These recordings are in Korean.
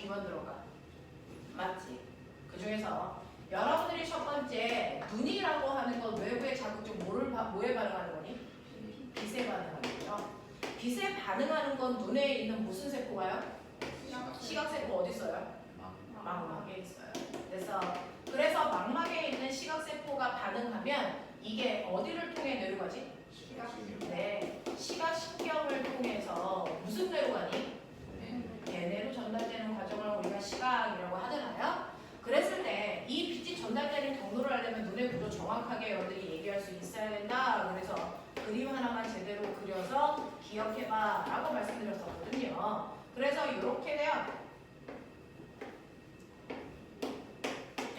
B만 들어가. 맞지? 그 중에서 여러분들이 첫 번째 눈이라고 하는 건 외부의 자극적 뭐에 반응하는 거니? 빛에 반응하는 거죠. 빛에 반응하는 건 눈에 있는 무슨 세포가요? 시각세포 어디 있어요? 망막에 있어요. 그래서 망막에 있는 시각세포가 반응하면 이게 어디를 통해 내려가지? 네, 시각신경을 통해서 무슨 뇌로 가니? 대뇌로 전달되는 과정을 우리가 시각이라고 하잖아요. 그랬을 때 이 빛이 전달되는 경로를 알려면 눈의 구조 정확하게 여러분들이 얘기할 수 있어야 된다. 그래서 그림 하나만 제대로 그려서 기억해봐 라고 말씀드렸었거든요. 그래서 이렇게 돼요.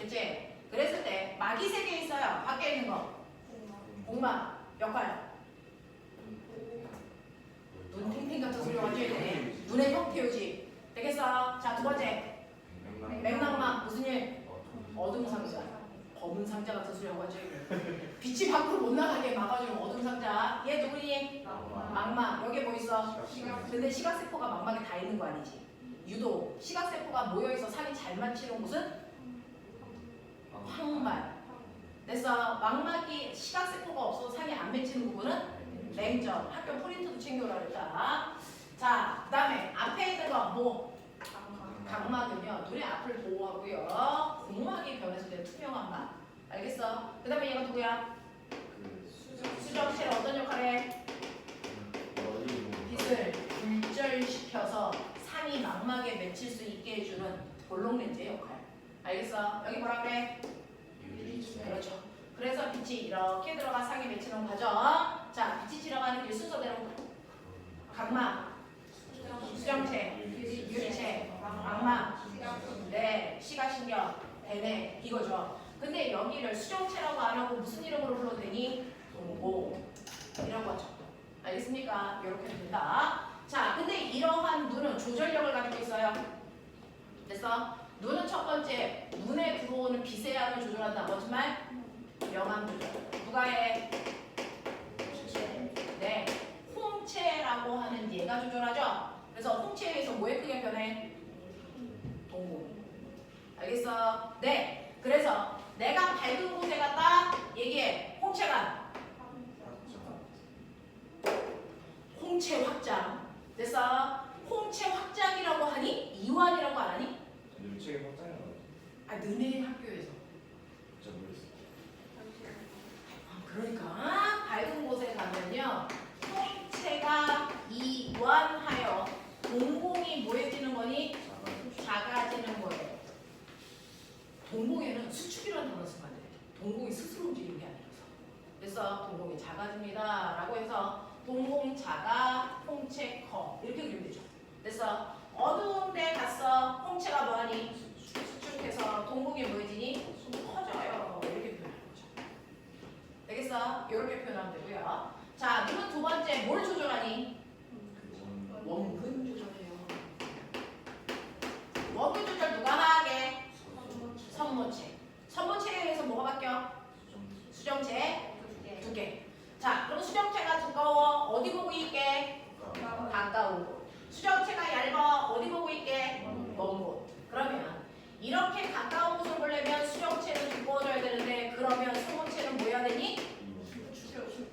이제 그랬을 때 막이 3개 있어요. 밖에 있는 거. 공막 역할. 눈 탱탱 같은 소리 완전 되네. 눈의 형태유지. 되겠어? 자, 두 번째. 맥락막 무슨 일? 어둠 상자. 검은 상자 같은 소리 하고 하죠. 빛이 밖으로 못 나가게 막아주는 어둠 상자. 얘 누구니? 망막. 여기 뭐 있어? 근데 시각세포가 망막에 다 있는 거 아니지? 유독 시각세포가 모여있어 상이 잘 맞히는 곳은 황발. 그래서 망막이 시각세포가 없어서 상이 안 맺히는 부분은 맹점. 학교 프린트도 챙겨오라 그랬다. 자, 그 다음에 앞에 있는 거 뭐? 각막은요. 눈의 앞을 보호하고요. 공막이 변했을 때 투명한 막. 알겠어? 그 다음에 얘가 누구야? 수정체는 어떤 역할을 해? 빛을 굴절시켜서 상이 망막에 맺힐 수 있게 해주는 볼록렌즈의 역할. 알겠어? 여기 뭐라 그래? 그렇죠. 그래서 빛이 이렇게 들어가 상에 맺히는 과정. 자, 빛이 지나가는 길 순서대로 각막, 수정체, 유리체, 망막, 네, 시각신경, 대뇌 이거죠. 근데 여기를 수정체라고 안 하고 무슨 이름으로 불러도 되니? 동공이라고 하죠. 알겠습니까? 이렇게 된다. 자, 근데 이러한 눈은 조절력을 가지고 있어요. 그래서 눈은 첫 번째, 눈에 들어오는 빛의 양을 조절한다. 뭐지 말? 영암 조절. 누가 해? 네, 홍채라고 하는 얘가 조절하죠. 그래서 홍채에 의해서 뭐에 크게 변해? 동공. 알겠어? 네. 그래서 내가 밝은 곳에 갔다 얘기해. 홍채가 홍채 확장. 그래서 홍채 확장이라고 하니? 이완이라고 안 하니? 눈책이 확장이라고 하죠. 아, 너네 학교에서. 진짜 모르겠어요. 그러니까 밝은 곳에 가면요. 홍채가 이완하여 동공이 뭐해지는 거니? 작아지는 거예요. 동공에는 수축이라는 단어 쓰면 안 돼. 동공이 스스로 움직이는 게 아니라서. 그래서 동공이 작아집니다. 라고 해서 동공 작아, 홍채 커. 이렇게 그리면 되죠. 그래서 어두운 데 갔어. 홍채가 뭐하니? 수축해서 동공이 뭐해지니? 커져요. 이렇게 표현하는 거죠. 되겠어? 이렇게 표현하면 되고요. 자, 눈은 두 번째 뭘 조절하니? 원근 조절해요. 원근 조절 누가 하게? 선모체. 선모체에 의해서 뭐가 바뀌어? 수정체 두 개. 자, 그럼 수정체가 두꺼워. 어디 보고 있게? 가까운 곳. 수정체가 얇아. 어디 보고 있게? 먼 곳. 그러면 이렇게 가까운 곳을 보려면 수정체는 두꺼워져야 되는데 그러면 선모체는 뭐 해야 되니? 수축.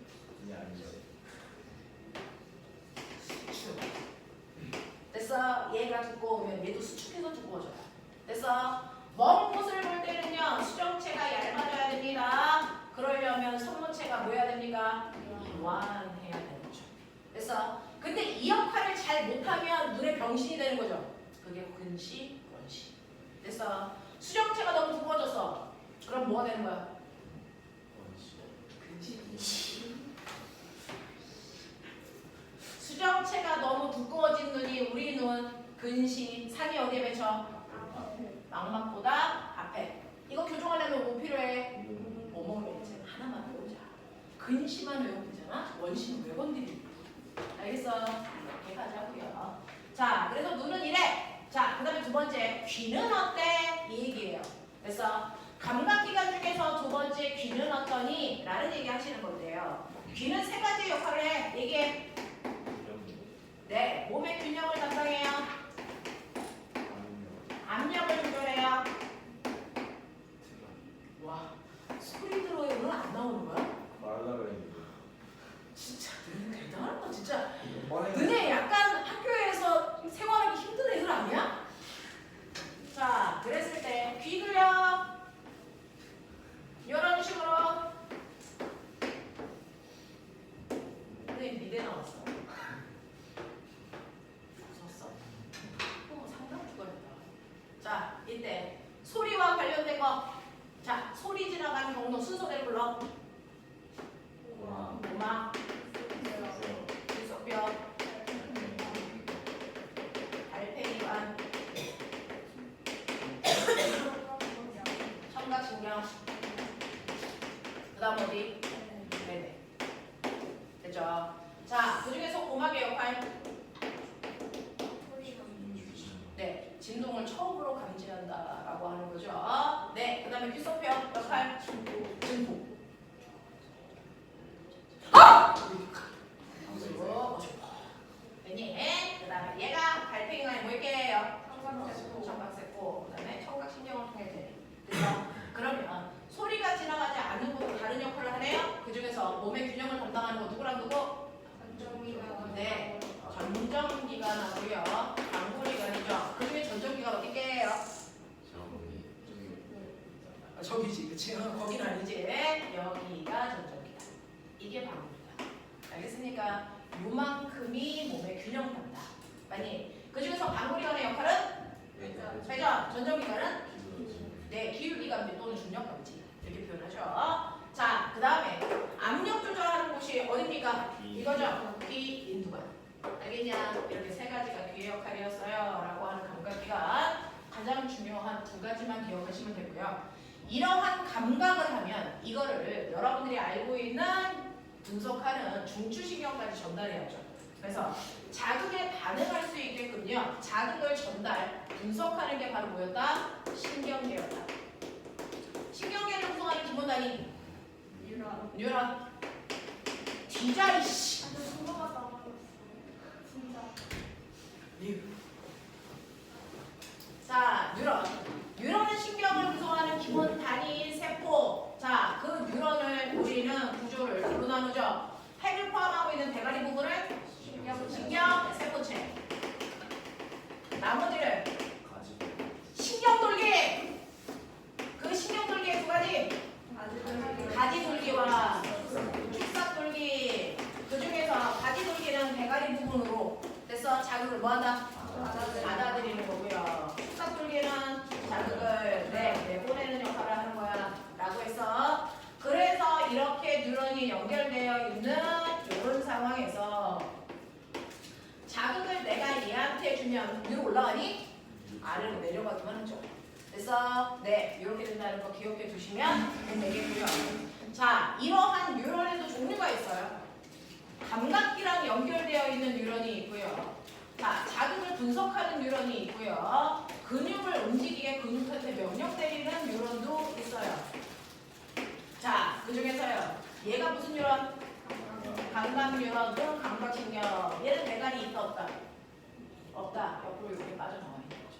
됐어? 얘가 두꺼우면 얘도 수축해서 두꺼워져요. 됐어? 먼 곳을 볼 때는요. 수정체가 얇아져야 됩니다. 그러려면 선모체가 뭐 해야 됩니까? 이완해야 되는 거죠. 됐어? 근데 이 역할을 잘 못하면 눈에 병신이 되는 거죠. 그게 근시, 원시. 됐어? 수정체가 너무 두꺼워졌어. 그럼 뭐가 되는 거야? 근시. 수정체가 너무 두꺼워진 눈이 우리 눈 근시. 상이 어디에 맺혀? 망막보다 앞에. 이거 교정하려면 뭐 필요해? 오목렌즈 하나만 배우자. 근시만 외우면 되잖아. 원시는 왜 건드리니? 알겠어? 이렇게 가자고요. 자, 그래서 눈은 이래. 자, 그 다음에 두 번째 귀는 어때? 이 얘기예요. 그래서 감각기관 중에서 두 번째 귀는 어떠니? 라는 얘기 하시는 건데요. 귀는 세 가지 역할을 해. 얘기해. 네, 몸의 균형을 담당해요. 이때 소리와 관련된 거. 자, 소리 지나가는 경로 순서대로 불러. 고마, 일석뼈, 달팽이관, 청각신경. 그다음 어디? 네네. 됐죠? 자, 그 중에서 고막의 역할. 네, 진동을 처음으로 감지한다라고 하는 거죠. 네, 그다음에 귀소표 역할. 증폭. 네, 그다음에 얘가 달팽이관이 뭘게요? 청각세포. 그다음에 청각신경을 통해 돼. 그래서 그러면 소리가 지나가지 않는 곳도 다른 역할을 하네요. 그 중에서 몸의 균형을 담당하는 거 누구랑 누구? 네, 전정기관하고요. 방구리관이죠. 그 중에 전정기관 어디게요? 저기지, 그치? 거긴 아니지. 여기가 전정기관. 이게 방구리관. 알겠습니까? 요만큼이 몸의 균형 담당. 많이. 그 중에서 방구리관의 역할은? 회전. 전정기관은? 네, 기울기감지 또는 중력감지. 이렇게 표현하죠. 자, 그 다음에 압력 조절하는 곳이 어딥니까? 이거죠. 귀, 인두관. 알겠냐? 이렇게 세 가지가 귀의 역할이었어요. 라고 하는 감각기관. 가장 중요한 두 가지만 기억하시면 되고요. 이러한 감각을 하면 이거를 여러분들이 알고 있는 분석하는 중추신경까지 전달해야죠. 그래서 자극에 반응할 수 있게끔요. 자극을 전달, 분석하는 게 바로 뭐였다? 신경계였다. 신경계를 구성하는 기본 단위 뉴런. 디자 이씨. 자, 뉴런. 뉴런은 신경을 구성하는 기본 단위인 세포. 자, 그 뉴런을 우리는 구조를 둘로 나누죠. 핵을 포함하고 있는 대가리 부분을 신경, 세포체. 나머지를 신경돌기. 그 신경돌기의 두 가지. 가지돌기와 축삭돌기. 그 중에서 가지돌기는 대가리 부분으로 돼서 자극을 뭐한다? 받아들이는 거고요. 축삭돌기는 자극을 내보내는 역할을 하는 거야 라고 해서, 그래서 이렇게 뉴런이 연결되어 있는 이런 상황에서 자극을 내가 얘한테 주면 위로 올라가니? 아래로 내려가기만 하죠. 그래서 네, 이렇게 된다는 거 기억해 두시면 되겠고요. 자, 이러한 뉴런에도 종류가 있어요. 감각기랑 연결되어 있는 뉴런이 있고요. 자, 자극을 분석하는 뉴런이 있고요. 근육을 움직이게 근육한테 명령 내리는 뉴런도 있어요. 자, 그 중에서요. 얘가 무슨 뉴런? 감각 뉴런 또는 감각신경. 얘는 대가리 있다 없다? 없다. 옆으로 이렇게 빠져나와 있는 거죠.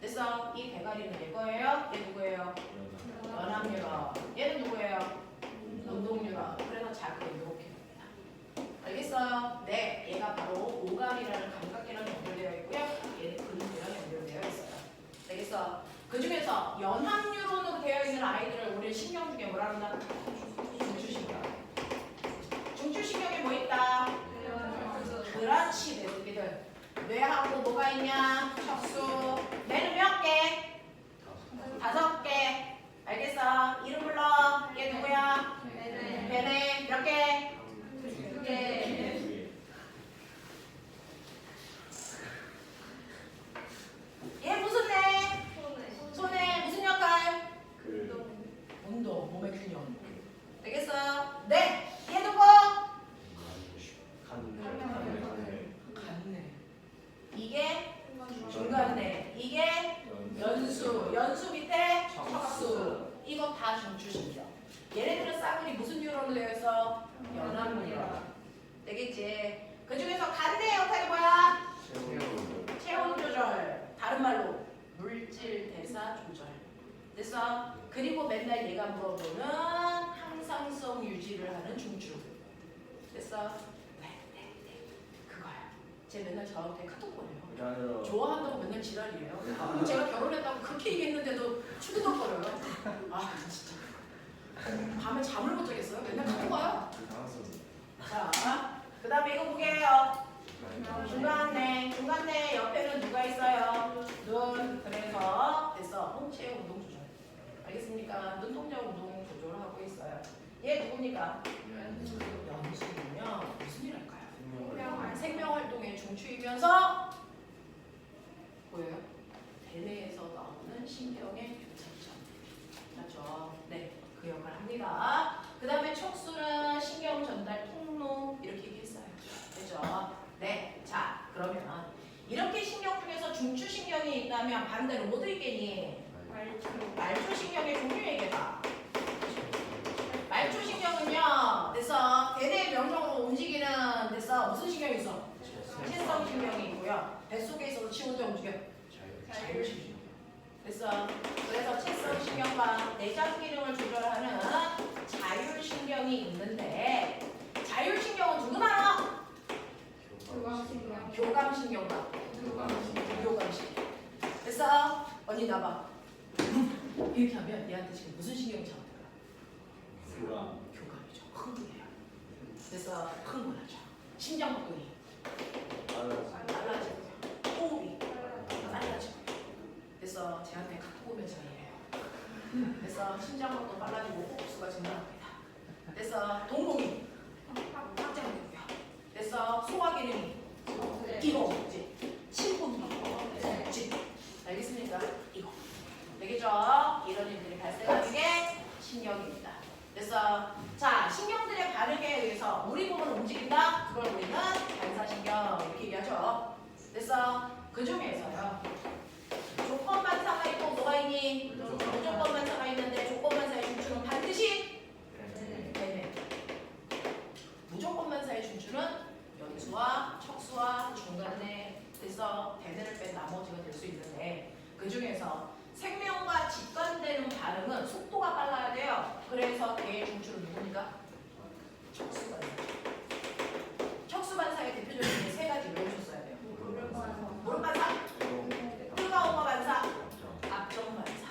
그래서 이 대가리는 얘거예요? 얘 누구예요? 연합 뉴런. 얘는 누구예요? 운동 뉴런. 그래서 자극을 이렇게 합니다. 알겠어요? 네, 얘가 바로 오감이라는 감각계랑 연결되어 있고요. 얘는 근육이랑 연결되어 있어요. 알겠어? 그 중에서 연합 뉴런으로 되어 있는 아이들을 우리 신경 중에 뭐라 그러나? 중추신경. 중추신경에 뭐 있다? 그렇지, 내 새끼들. 뇌하고 뭐가 있냐? 척수. 뇌는 몇 개? 5개. 알겠어? 이름 불러. 얘 누구야? 배네. 몇 개? 2개. 얘 무슨 뇌? 손에 무슨 역할? 운동, 몸의 균형. 되겠어요? 네. 얘 누구? 간내. 이게 중간내. 이게 연수. 연수 밑에 척수. 이거 다 중추신경. 얘네들은 싸그리 무슨 뉴런으로 되어 있어? 연합 뉴런. 되겠지? 그 중에서 간내의 역할이 뭐야? 체온 조절. 다른 말로 물질 대사 조절. 됐어? 그리고 맨날 얘가 물어보는 항상성 유지를 하는 중추. 됐어? 네. 그거야. 쟤 맨날 저한테 카톡 보내요. 좋아한다고 맨날 지랄이에요. 제가 결혼했다고 그렇게 얘기했는데도 추근덕거려요. 아, 진짜. 밤에 잠을 못 자겠어요. 맨날 카톡 와요. 자, 그 다음에 이거 보게요. 중간내. 중간내 옆에는 누가 있어요? 눈. 그래서 됐어. 있으니까 눈동자 운동 조절을 하고 있어요. 얘 누굽니까? 연수는요 무슨 일 할까요? 생명활동의 중추이면서 보여요? 대뇌에서 나오는 신경의 교차점. 맞죠? 네, 그 역할을 합니다. 그 다음에 촉수는 신경 전달 통로 이렇게 얘기했어요. 그죠? 네, 자 그러면 이렇게 신경 중에서 중추신경이 있다면 반대로 뭐 들있겠니? 말초신경의 종류 얘기해봐. 말초신경은요, 됐어. 대뇌 명령으로 움직이는 됐어. 무슨 신경이 있어? 채성신경이 있고요. 뱃속에 있어서 치우도 움직여. 자율신경. 됐어. 그래서 채성신경과 내장 기능을 조절하는 자율신경이 있는데 자율신경은 누구 나라? 교감신경과 교감신경. 됐어? 언니 나봐. 이렇게 하면 얘한테 지금 무슨 신경이 작동할까? 교감이죠. 흥분해요. 그래서 흥분하죠. 심장박동이 빨라지고요. 호흡이 빨라지고요. 그래서 제한테 갖고 오면 제가 이래요. 그래서 심장박동 빨라지고 호흡수가 증가합니다. 그래서 동공이 확장되고요. 그래서 소화기능이 이거 없지. 침분이 없지. 알겠습니까? 이거. 되겠죠? 이런 일들이 발생하는 게 신경입니다. 그래서 자 신경들의 반응에 의해서 우리 몸을 움직인다. 그걸 우리는 반사신경 이렇게 얘기하죠. 그래서 그 중에서요. 조건 반사가 있고 뭐가 있니? 무조건 반사가 있는데 조건 반사의 중추는 반드시 대뇌. 무조건 반사의 중추는 연수와 척수와 중간에 그래서 대뇌를 뺀 나머지가 될 수 있는데 그 중에서 생명과 직관되는 반응은 속도가 빨라야 돼요. 그래서 개의 중추는 누굽니까? 척수반사. 척수반사의 대표적인 세 가지 외우셨어야 돼요. 무릎반사, 뜨거움과 반사, 압정반사.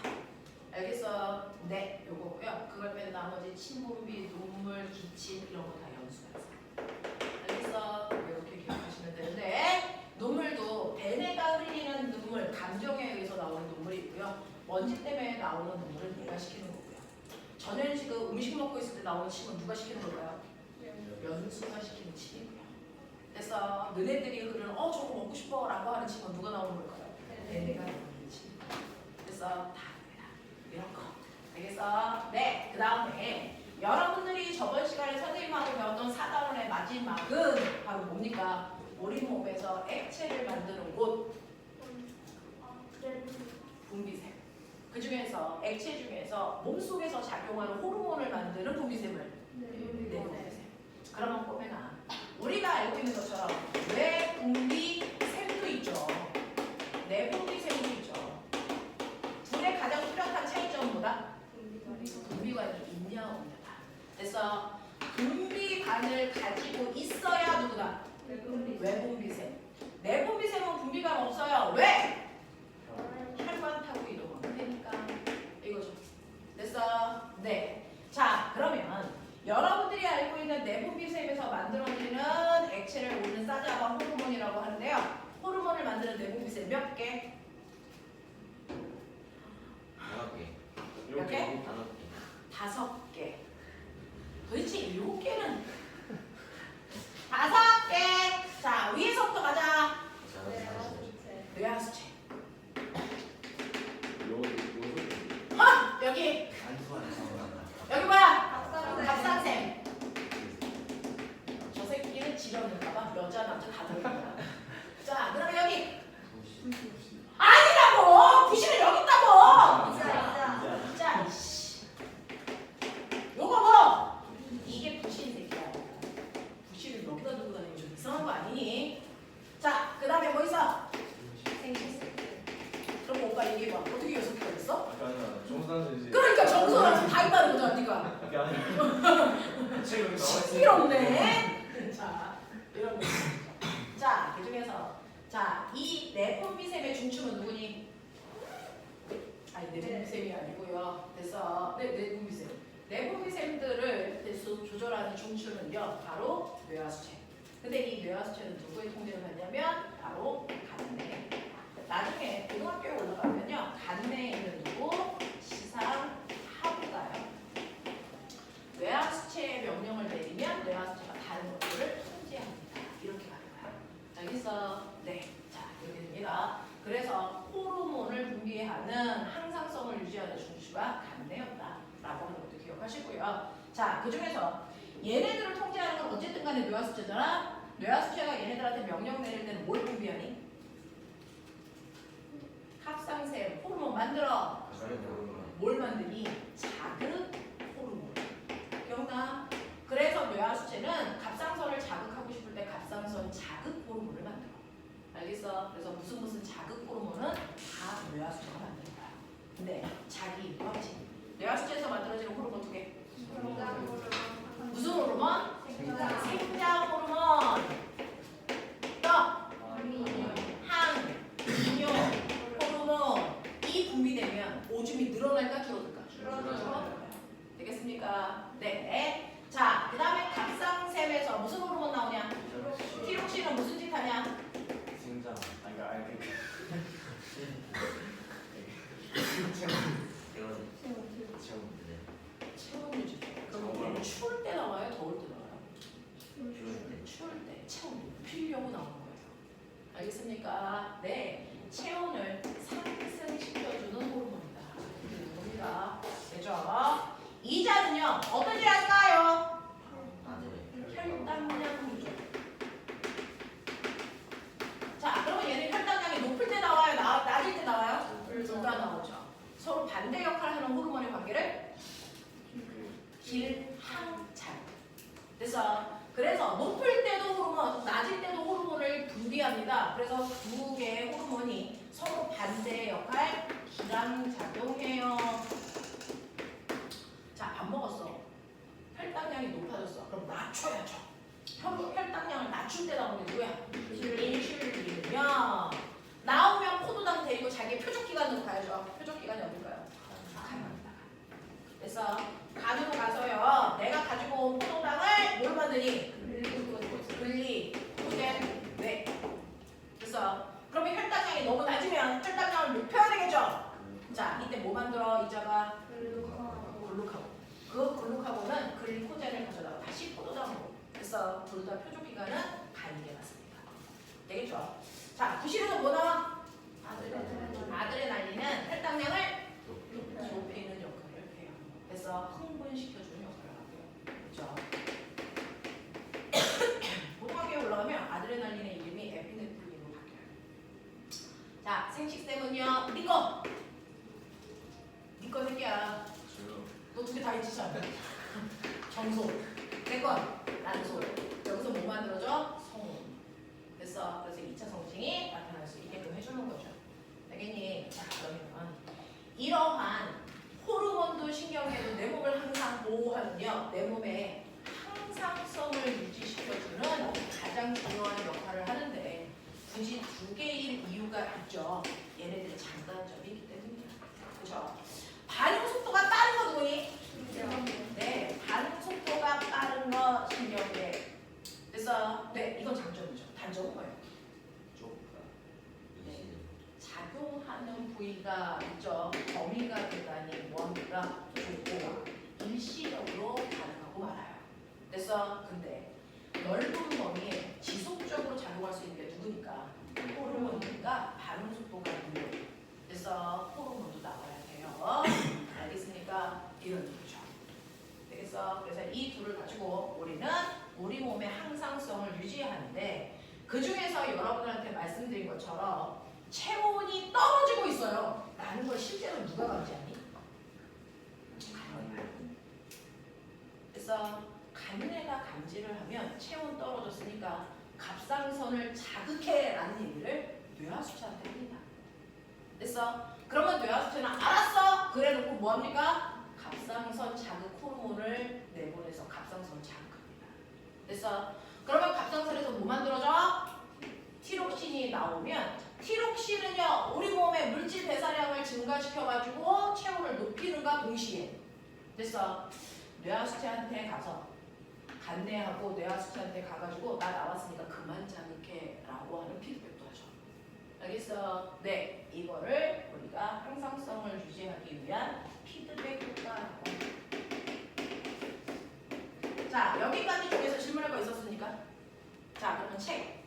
알겠어? 네, 요거고요. 그걸 뺀 나머지 침분비, 눈물, 기침 이런 거 다 연수반사. 알겠어? 이렇게 기억하시면 되는데 눈물도 대뇌가 흘리는 눈물, 감정에 의해서 나오는 눈물이 있고요. 먼지 때문에 나오는 눈물을 내가 시키는 거고요. 전에는 지금 음식 먹고 있을 때 나오는 침은 누가 시키는 걸까요? 연수가 시키는 침이고요. 그래서 너네들이 흐르는 저거 먹고 싶어 라고 하는 침은 누가 나오는 걸까요? 대뇌가 나오는 침. 그래서 다 됩니다. 이런 거. 알겠어? 네. 그 다음에 여러분들이 저번 시간에 선생님하고 배웠던 4단원의 마지막은 바로 뭡니까? 우리 몸에서 액체를 만드는 곳 분비샘. 그 중에서 액체 중에서 몸속에서 작용하는 호르몬을 만드는 분비샘을 내분비샘. 그러면 보면은 우리가 알고 있는 것처럼 외분비샘도 있죠. 내분비샘도 있죠. 둘의 가장 뚜렷한 차이점은 뭐다? 분비관이 있냐 없냐다. 그래서 분비관을 가지고 있어야 누구다? 외분비샘. 내분비샘은 분비관 없어요. 왜? 혈관 타고 이동하면 되니까. 이거죠. 됐어? 네. 자, 그러면 여러분들이 알고 있는 내분비샘에서 만들어지는 액체를 우리는 사자바 호르몬이라고 하는데요. 호르몬을 만드는 내분비샘 몇 개? 5개. 몇 개? 5개. 5개. 도대체 7개는 5개. 자, 위에서부터 가자. 뇌하수체. 여기. 여기 뭐야? 갑상샘. 저 새끼는 지렁인가봐. 여자 남자 다 들어있다. 자, 그러면 여기. 아니라고. 부실은 여기 있다고. 자, 요거 뭐? 이게 부실 새끼야. 부실을 여기다 두고 다니면 좀 이상한 거 아니니? 자, 그 다음에 뭐 있어? 그럼 오빠 얘기해봐. 어떻게 6개가 있어? 그러니까 정서랑 다 있다는 거잖아, 니가. 신기롭네. 자, 이런 거. 자, 그 중에서 자, 이 내분비샘의 중추는 누구니? 아니, 내분비샘이 아니고요. 그래서 내분비샘. 내분비샘들을 조절하는 중추는요, 바로 뇌하수체. 근데 이 뇌하수체는 누구의 통제를 받냐면 바로 간내. 나중에 고등학교에 올라가면요, 간내에 있는 누구? 시상, 하부 하시고요. 자, 그 중에서 얘네들을 통제하는 건 어쨌든 간에 뇌하수체잖아. 뇌하수체가 얘네들한테 명령 내릴 때는 뭘 분비하니? 합상샘, 호르몬 만들어. 뭘 만드니? 자극 호르몬. 기억나? 그래서 뇌하수체는 갑상선을 자극하고 싶을 때 갑상선 자극 호르몬을 만들어. 알겠어? 그래서 무슨 자극 호르몬은 다 뇌하수체가 만드는 거야. 근데 자기 이거지. 뇌하수체에서 만들어지는 호르몬 두 개. 무슨 호르몬? 생장 호르몬. 또 항, 이뇨 호르몬. 이 분비되면 오줌이 늘어날까 줄어들까? 줄어들어요. 되겠습니까? 네. 자, 그 다음에 갑상샘에서 무슨 호르몬 나오냐? 티록신은 무슨 짓 하냐? 생장. 체온 유지. 그럼 얘는 추울 때 나와요? 더울 때 나와요? 추울 때 체온 높이려고 나오는 거예요. 알겠습니까? 네. 체온을 상승시켜주는 호르몬이다. 이렇게 겁니다. 되죠? 이 자는요, 어떤 일 할까요? 혈당량 조절. 자, 그러면 얘는 혈당량이 높을 때 나와요? 낮을 때 나와요? 둘 다 나오죠. 서로 반대 역할을 하는 호르몬의 관계를 길항잘. 그래서 높을 때도 호르몬, 낮을 때도 호르몬을 분비합니다. 그래서 두 개의 호르몬이 서로 반대의 역할, 기량작용해요. 자, 밥 먹었어. 혈당량이 높아졌어. 그럼 낮춰야죠. 혈당량을 낮출 때 나오는 게 누구야? 인슐린이면 나오면 포도당 데리고 자기 표적기관으로 가야죠. 표적기관이 어딜까요? 간입니다. 그래서 간으로 가서요. 내가 가지고 온 포도당을 뭘 만드니? 글리코젠 뇌. 그래서 그러면 혈당량이 너무 낮으면 혈당량을 높여야 되겠죠? 자, 이때 뭐 만들어? 이자가 글루카곤. 그 글루카곤은 글리코젠을 가져다가 다시 포도당으로. 그래서 둘 다 표적기관은 간이게 맞습니다. 되겠죠? 자, 부실에서 뭐 나와? 아드레날린은 혈당량을 높이는 역할을 해요. 그래서 흥분시켜주는 역할을 하고요. 그렇죠? 고등학교에 올라가면 아드레날린의 이름이 에피네프린으로 바뀌어요. 자, 생식샘은요. 니꺼 새끼야. 너 두 개 다 있지 않아? 정소. 내건 난소. 여기서 뭐 만들어져? 성분. 그래서 2차 성징이 나타날 수 있게끔 해주는 거죠. 알겠니? 자, 그러면 이러한 호르몬도 신경계도 내 몸을 항상 보호하는요. 내 몸의 항상성을 유지시켜주는 가장 중요한 역할을 하는데 굳이 두 개일 이유가 있죠. 얘네들의 장단점이 있기 때문입니다. 그렇죠? 반응 속도가 빠른 거 누구니? 네, 반응 속도가 빠른 거 신경계. 그래서 네, 이건 장점이죠. 단점은 뭐예요? 네, 작용하는 부위가 있죠. 범위가 대단히 뭐합니까? 좁고 일시적으로 가능하고 말아요. 그래서 근데 넓은 범위에 지속적으로 작용할 수 있는 게 누구니까? 호르몬이니까 반응 속도가 느려. 그래서 호르몬도 나와야 돼요. 알겠습니까? 이런 얘기죠. 그래서 이 둘을 가지고 우리는 우리 몸의 항상성을 유지하는데 그 중에서 여러분들한테 말씀드린 것처럼 체온이 떨어지고 있어요. 라는 걸 실제로 누가 감지하니? 그래서 간내가 감지를 하면 체온 떨어졌으니까 갑상선을 자극해 라는 얘기를 뇌하수체한테 합니다. 그래서 그러면 뇌하수체는 알았어! 그래놓고 뭐합니까? 갑상선 자극 호르몬을 내보내서 갑상선을 자극합니다. 그래서 그러면 갑상선에서 뭐 만들어져? 티록신이 나오면 티록신은요 우리 몸의 물질 배사량을 증가시켜가지고 체온을 높이는가 동시에 그래서 뇌하수체한테 가서 간내하고 뇌하수체한테 가가지고 나 나왔으니까 그만 자극해 라고 하는 피드백도 하죠. 알겠어? 네, 이거를 우리가 항상성을 유지하기 위한 피드백 효과라고 합니다. 자, 여기까지 쪽에서 질문할 거 있었습니까? 자, 그러면 책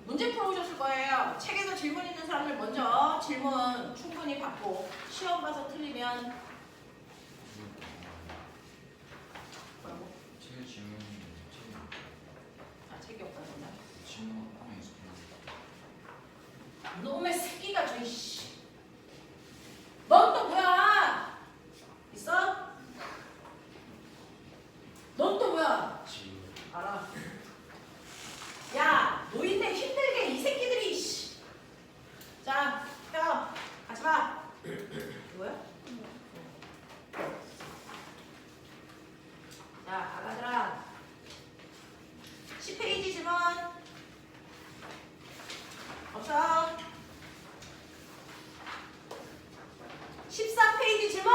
문제 풀어오셨을 거예요. 책에서 질문 있는 사람들 먼저 질문 충분히 받고 시험 봐서 틀리면 질문 하나 있어. 놈의 새끼가 저기 씨. 넌 또 뭐야? 있어? 넌 또 뭐야? 질문. 알아. 야, 노인네 힘들게 이 새끼들이 씨. 자, 펴. 같이 봐. 이거야? 자, 아가들아. 10페이지 질문. 없어. 14페이지 질문.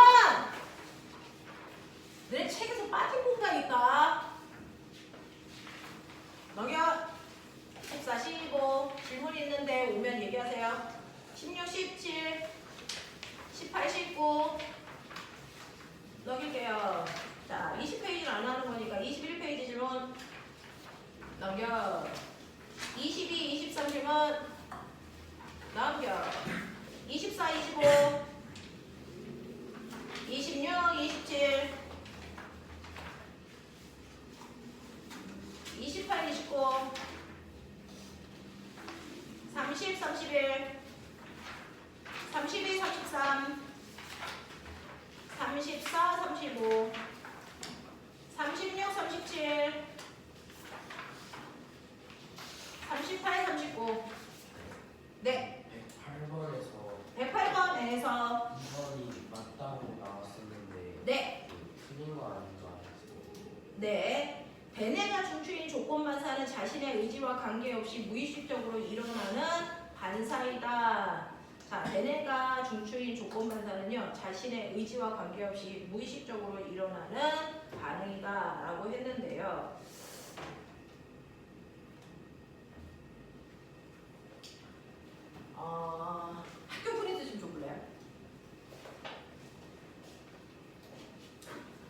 내 책에서 빠진 공간이니까. 넘겨. 14, 15. 질문 있는데 오면 얘기하세요. 16, 17, 18, 19. 넘길게요. 자, 20페이지는 안 하는 거니까 21페이지 질문. 넘겨. 22, 23 질문. 넘겨. 24, 25. 26, 27. 28, 29. 30, 31. 32, 33. 34, 35. 36, 37. 38, 39. 네. 108번에서 108번에서 2번이 맞다고 나왔었는데 네. 틀린 거 아닌가 해서 네. 베네가 중추인 조건반사는 자신의 의지와 관계없이 무의식적으로 일어나는 반사이다. 자, 베네가 중추인 조건반사는요, 자신의 의지와 관계없이 무의식적으로 일어나는 반응이다 라고 했는데요. 학교 프린트 좀 줘볼래요?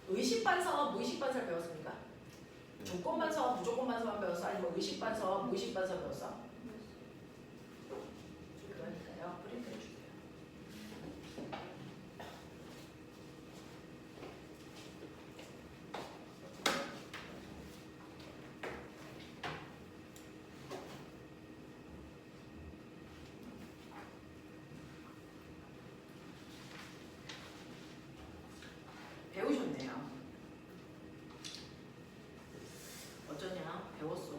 의식반사와 무의식반사 배웠습니까? 조건반사와 무조건반사만 배웠어? 아니면 의식반사와 무의식반사 배웠어? 그러니까요. 프린트 해주세요. 배우셨네요. 어쩌냐? 배웠어.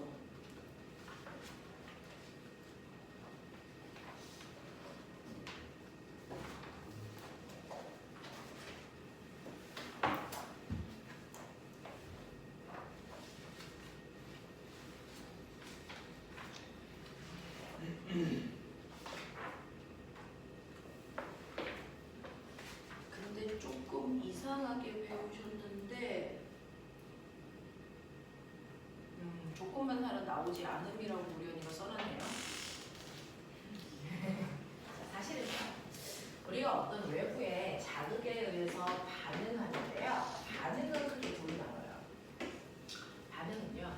근데 조금 이상하게 배우셨는데 조건반사는 나오지 않음이라고 우리 언니가 써놨네요. 사실은 우리가 어떤 외부의 자극에 의해서 반응하는데요. 반응은 크게 둘로 나눠요. 반응은요.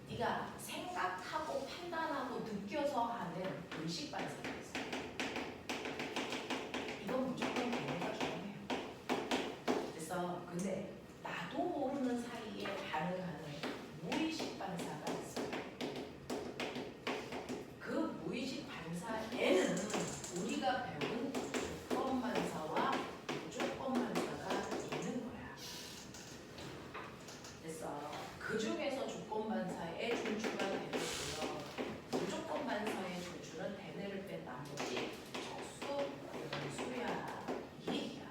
네가 생각하고 판단하고 느껴서 하는 의식 반사가 있어요. 이건 무조건 걔네가 중요해요. 그래서 근데 나도 모르는 사이에 반응하는 무의식 반사가 있어요. 그 무의식 반사에는 우리가 배운 조건 반사와 무조건 반사가 있는 거야. 그래서 그 중에서 조건 반사의 중추가 되고요. 무조건 반사의 중추는 대뇌를 뺀 나머지 척수, 연수야 이 얘기야.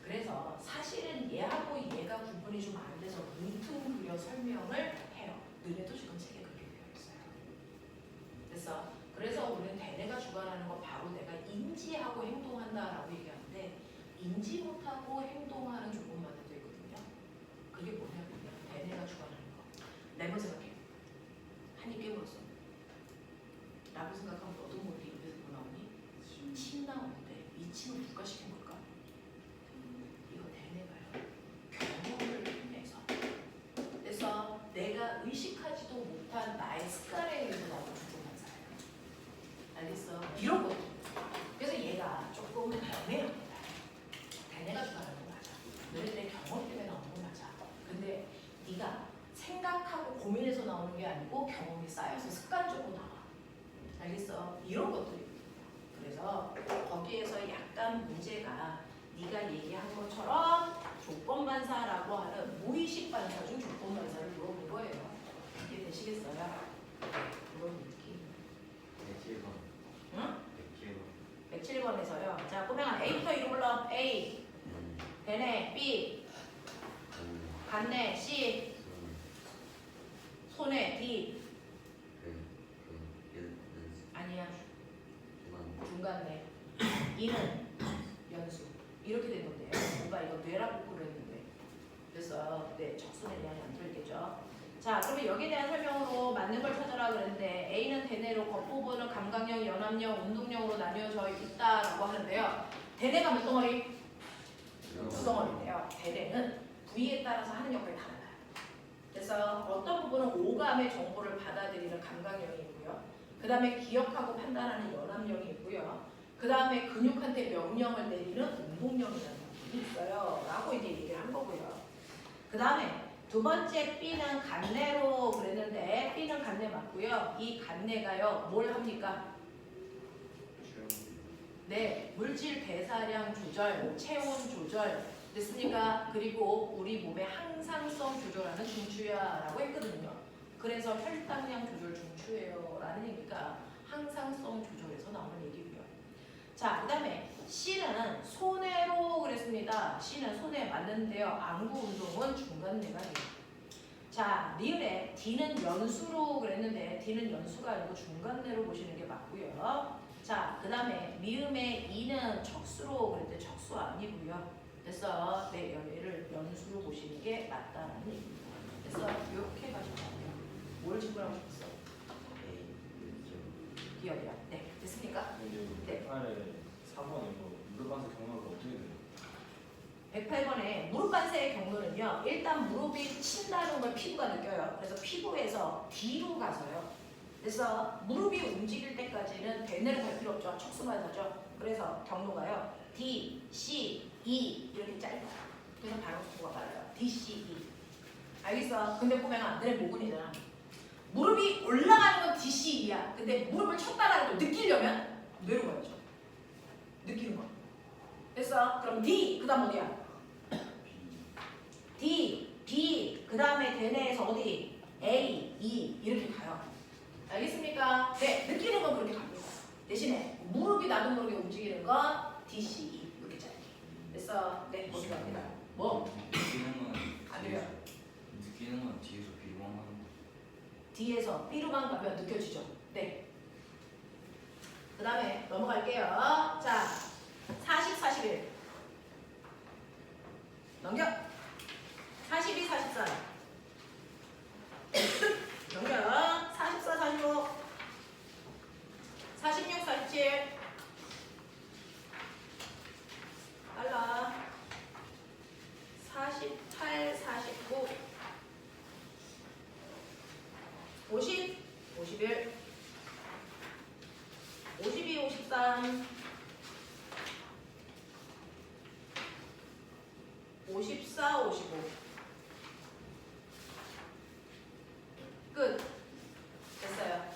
그래서 사실은 얘하고 얘가 구분이 좀 안 돼서 뭉뚱그려 설명을 해요. 너네도 지금 책에 그렇게 되어 있어요. 그래서 우리는 대뇌가 주관하는 거 바로 내가 인지하고 행동한다라고 얘기하는데 인지 못하고 행동하는 조건반사도 있거든요. 그게 뭐냐면요. 대뇌가 주관하는 거. 레몬 생각해. 한입 깨물었어. 라고 생각하면 너도 모르게 입에서 뭐 나오니? 침 나오는데 이 침을 누가 시킨 걸까? 이거 대뇌가요. 경험을 통해서. 그래서 내가 의식하지도 못한 나의 습관에 의해서 나오는 조건반사예요. 알겠어? 이런 것도. 그래서 얘가 조금 애매합니다. 대뇌가 주관하는 거 맞아. 너희들의 경험 때문에 나오는 거 맞아. 근데 네가 생각하고 고민해서 나오는 게 아니고 경험이 쌓여서 습관적으로 나와. 알겠어? 이런 것들이. 그래서 거기에서 약간 문제가 네가 얘기한 것처럼 조건반사라고 하는 무의식 반사 중 조건반사를 물어본 거예요. 이해되시겠어요? 그런 느낌. 107번. 응? 107번. 107번에서요. 자, 꼬맹아 A부터 이름 불러. A. 배네 B. 간네 C. 손에 D. 아니야. 중간네. 이는 연수. 이렇게 된 건데요. 뭔가 이거 뇌라고 그랬는데. 그래서 네, 적순에 대한 안 들겠죠. 자, 그러면 여기에 대한 설명으로 맞는 걸 찾아라 그랬는데 A는 대뇌로 겉부분은 감각형, 연합형, 운동형으로 나뉘어져 있다라고 하는데요. 대뇌가 몇 덩어리? 두 덩어리인데요. 대뇌는 부위에 따라서 하는 역할이 달라요. 그래서 어떤 부분은 오감의 정보를 받아들이는 감각형이 있고요. 그 다음에 기억하고 판단하는 연합형이 있고요. 그 다음에 근육한테 명령을 내리는 운동형이라는 부분이 있어요. 라고 이제 얘기를 한 거고요. 그 다음에 두 번째 B는 간내로 그랬는데 B는 간내 맞고요. 이 간내가요. 뭘 합니까? 네, 물질 배사량 조절, 체온 조절 됐습니까? 그리고 우리 몸의 항상성 조절하는 중추야라고 했거든요. 그래서 혈당량 조절 중추예요 라는 얘기가 항상성 조절에서 나오는 얘기고요. 자, 그 다음에 C는 손해로 그랬습니다. C는 손해 맞는데요. 안구 운동은 중간뇌가 돼요. 자, 리을에 D는 연수로 그랬는데 D는 연수가 아니고 중간뇌로 보시는 게 맞고요. 자, 그 다음에 미음의 E는 척수로 그랬는데 척수 아니고요. 그래서 네, 얘를 연수로 보시는 게 맞다라는 얘기입니다. 그래서 이렇게 가시면 돼요. 뭘 질문하고 싶었어? 기억이야. 네, 됐습니까? 네. 4번에 이거 무릎반사 경로가 어떻게 돼요? 108번에 무릎 반사의 경로는요. 일단 무릎이 친다는 걸 피부가 느껴요. 그래서 피부에서 뒤로 가서요. 그래서 무릎이 움직일 때까지는 대뇌로 갈 필요 없죠. 척수 반사죠. 그래서 경로가요. D, C, E 이렇게 짧아요. 그래서 발음 속도가 빨라요. D, C, E. 알겠어? 근데 보면 너네 모근이잖아. 무릎이 올라가는 건 D, C, E야. 근데 무릎을 쳤다라는 걸 느끼려면 뇌로 가야죠. 느끼는 거. 됐어? 그럼 D, 그 다음 어디야? D, B, 그 다음에 대뇌에서 어디? A, E 이렇게 가요. 알겠습니까? 네, 느끼는 건 그렇게 갑니다. 대신에 무릎이 나도 모르게 움직이는 건 D, C, E 이렇게 짧게. 됐어? 네, 어디 갑니다. 뭐? 느끼는 건 뒤에서 비로만 하는 거. D에서 B로만 가면 느껴지죠? 네. 그 다음에 넘어갈게요. 자, 40, 41. 넘겨. 42, 44. 넘겨. 44, 45. 46, 47. 빨라. 48, 49. 50, 51. 52, 53. 54, 55. 끝. 됐어요.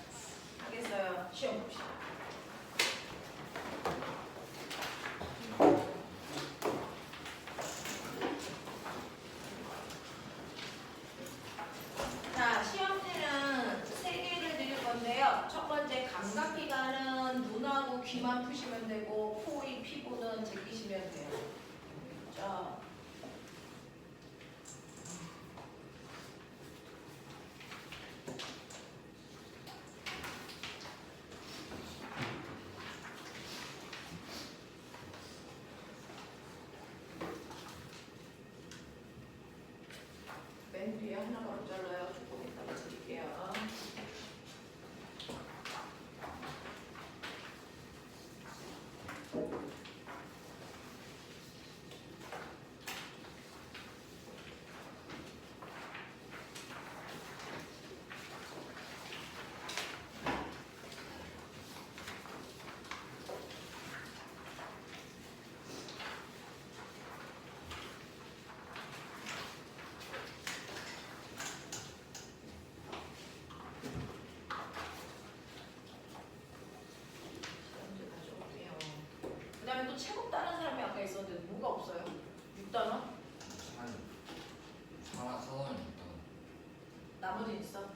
하겠어요. 시험 봅시다. 자, 시험지는 3개를 드릴 건데요. 첫 번째 감각기관은 눈하고 귀만 푸시면 되고 코, 입, 피부는 제끼시면 돼요. 자, 그다음에 또 체급다는 사람이 아까 있었는데 뭐가 없어요? 6단원? 사원 있다. 나머지 있어?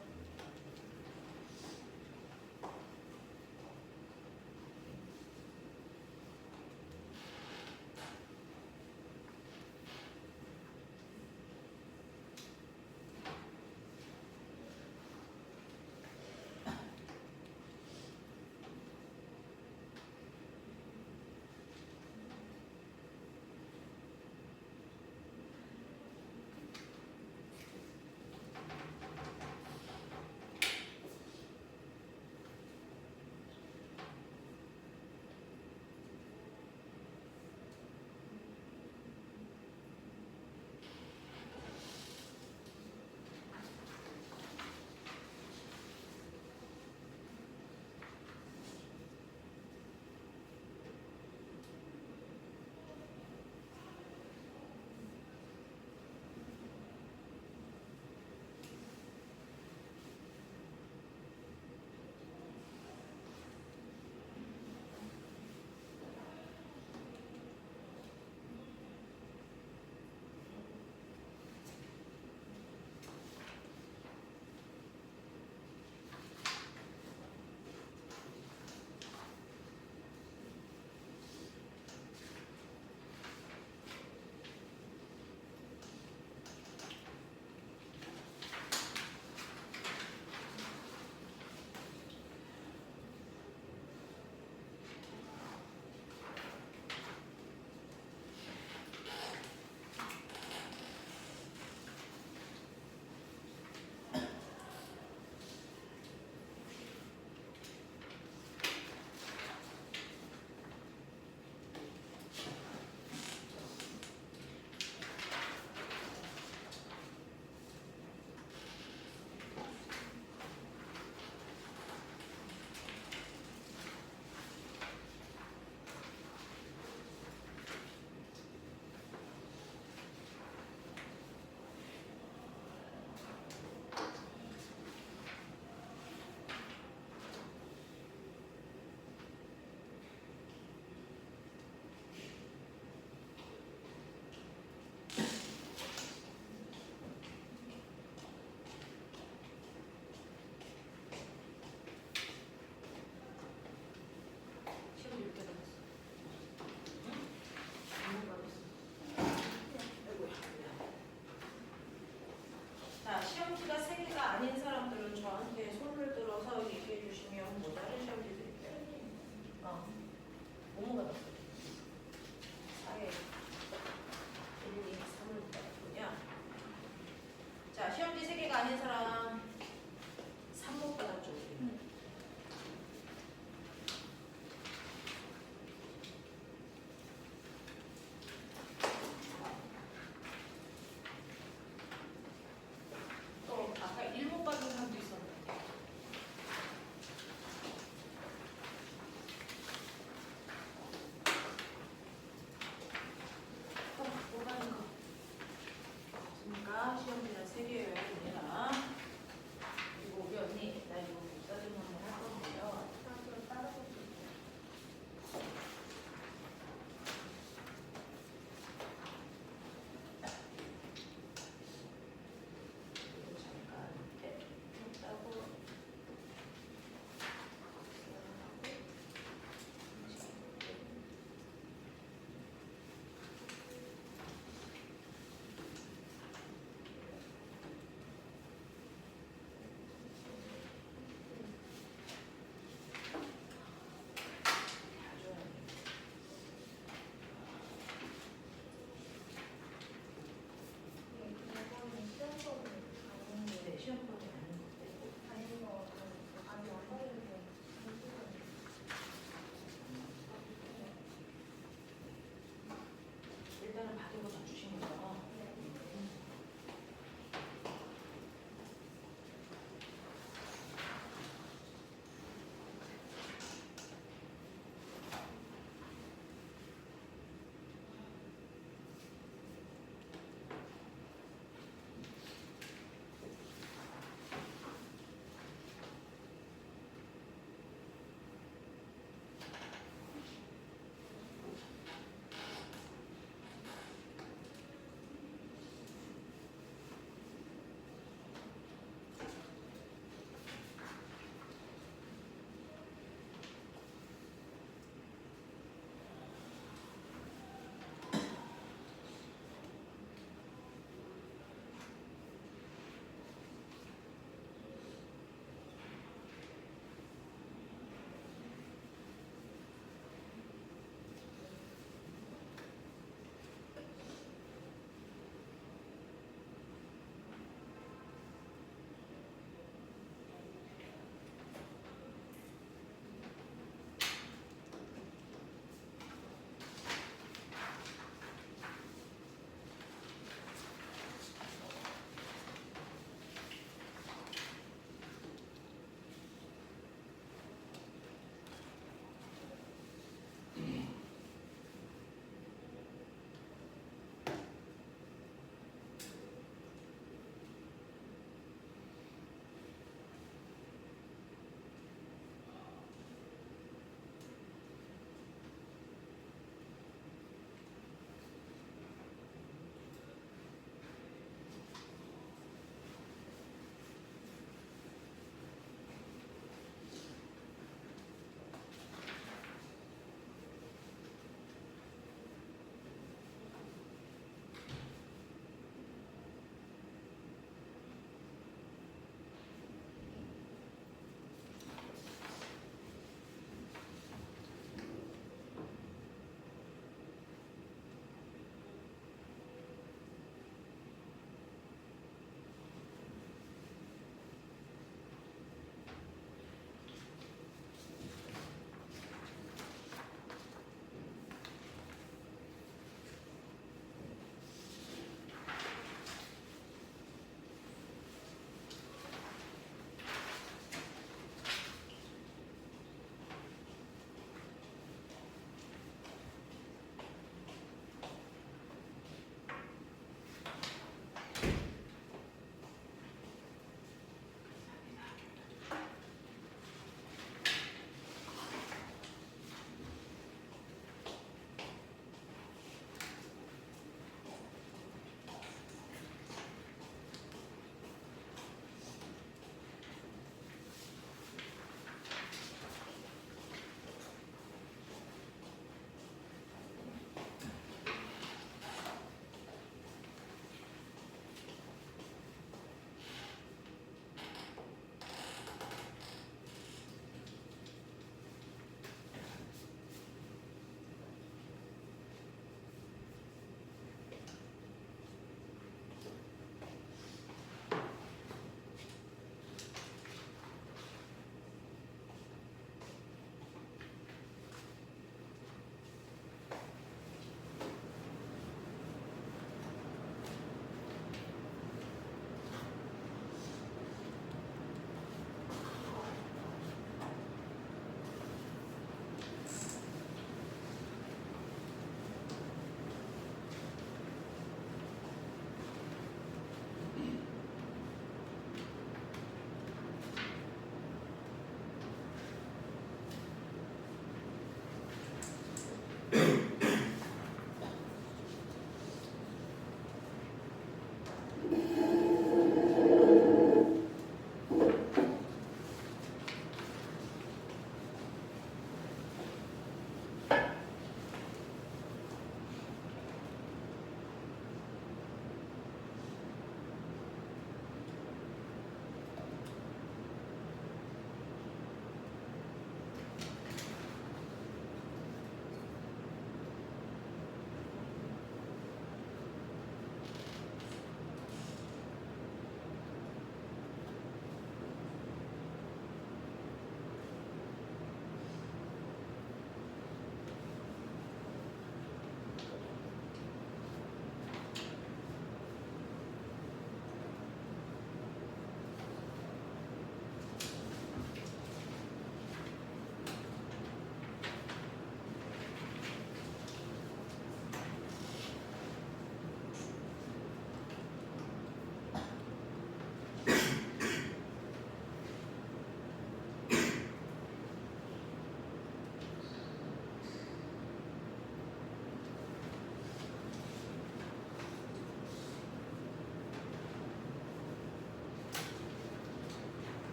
시험 이렇게 받았어. 응? 못 받았어. 아이고야. 자, 시험지가 3개가 아닌 사람들은 저한테 손을 들어서 얘기해 주시면 뭐 다른 시험지 드릴게요. 뭐뭐 받았어? 4에 1, 2, 3을 받았군요. 자, 시험지 3개가 아닌 사람 3못 받았죠. 우리. 또 아까 1못 받은 사람도 있었는데. 못 받은 거. 그러니까 시험지는 3개예요. 얘들아. 그리고 우리 언니, 나 이거 복사좀 한번 할 건데요. 사람들 따라서 좀. 그리고 잠깐 했다고. 네, 시험법이 아닌 것 빼고. 일단은 받은 거 다 주신 거죠?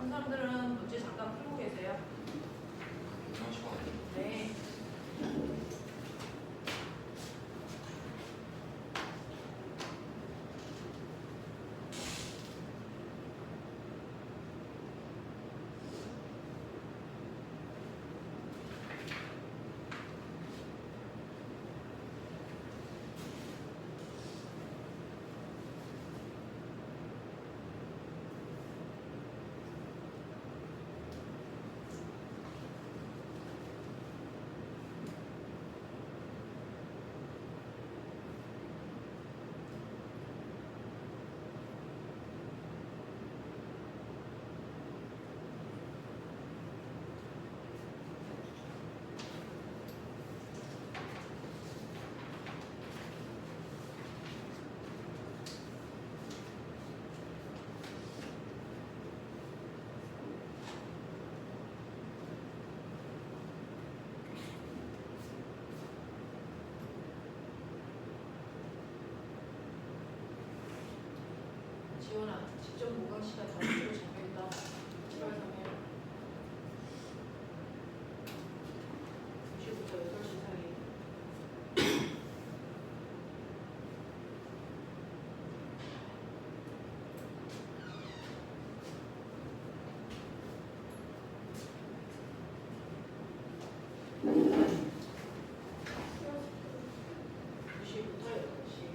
다른 사람들은 문제 잠깐 풀고 계세요. 계산 시간. 네. 지원아, 직접 모강 시간 다른 쪽으로 잡혀있다. 7월 3일. 2시부터 8시 사이. 시부터 8시.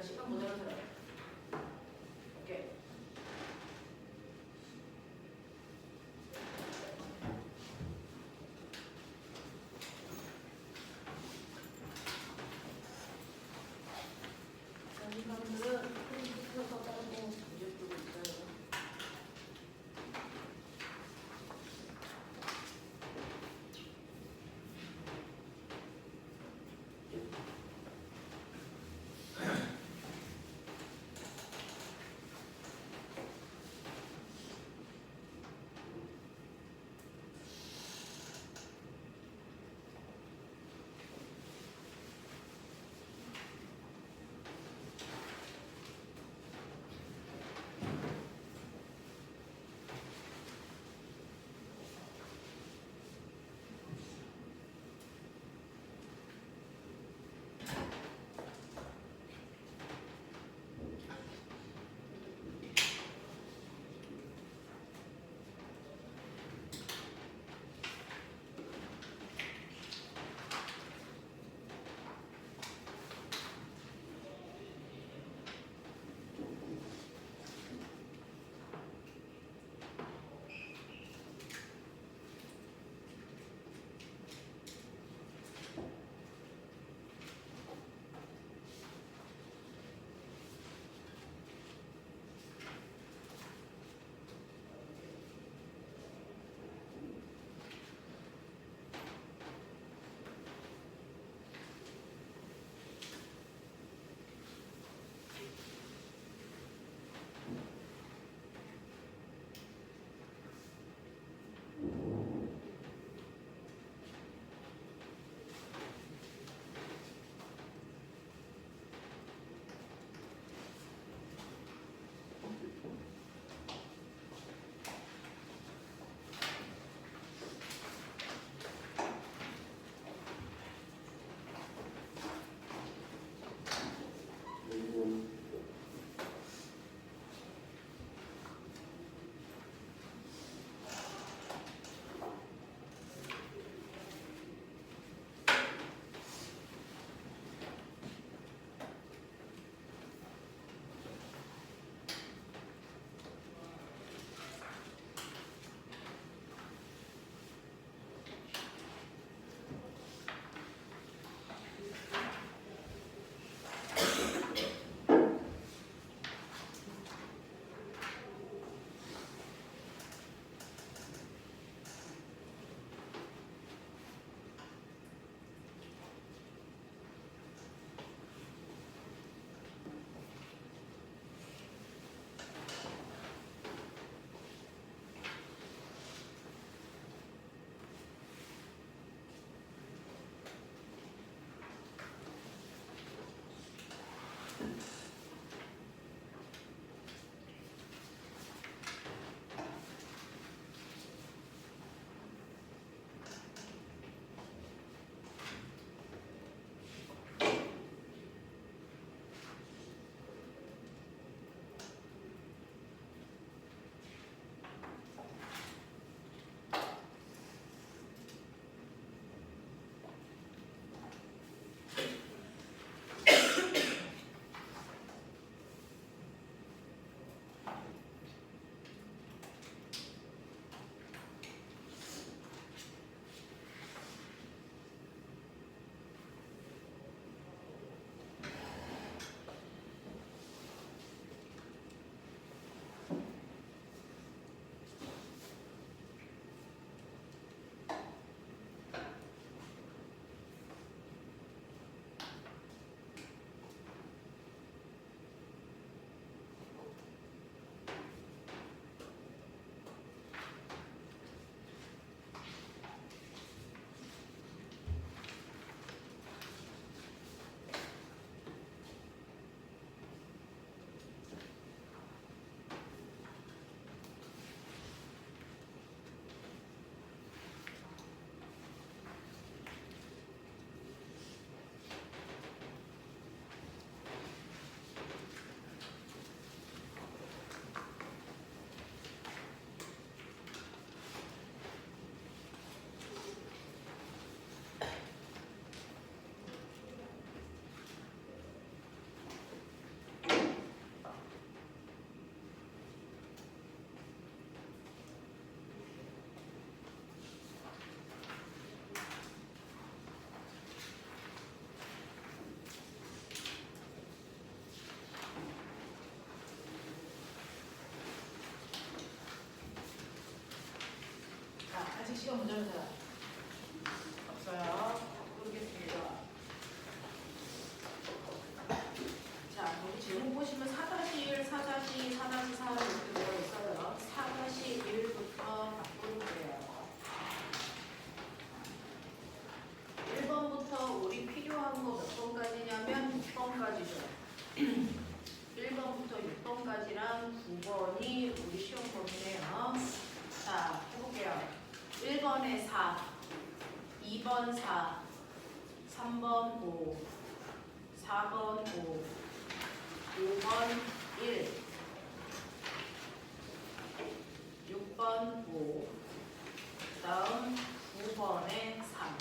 시간 문제로 들어요. 오케이. 이 사람들은 프린트에서 따로 문제 풀고 있어요. 시간 문제는 사람 없어요. 모르겠습니다. 자, 여기 제목 보시면 4-1, 4-2, 4-4 이렇게 되어 있어요. 4-1부터 바꾸는데요. 1번부터 우리 필요한 거 몇 번까지냐면 6번까지죠. 1번부터 6번까지랑 9번이 우리 시험 범위네요. 자, 해볼게요. 1번에 4, 2번 4, 3번 5, 4번 5, 5번 1, 6번 5, 그 다음 9번에 3.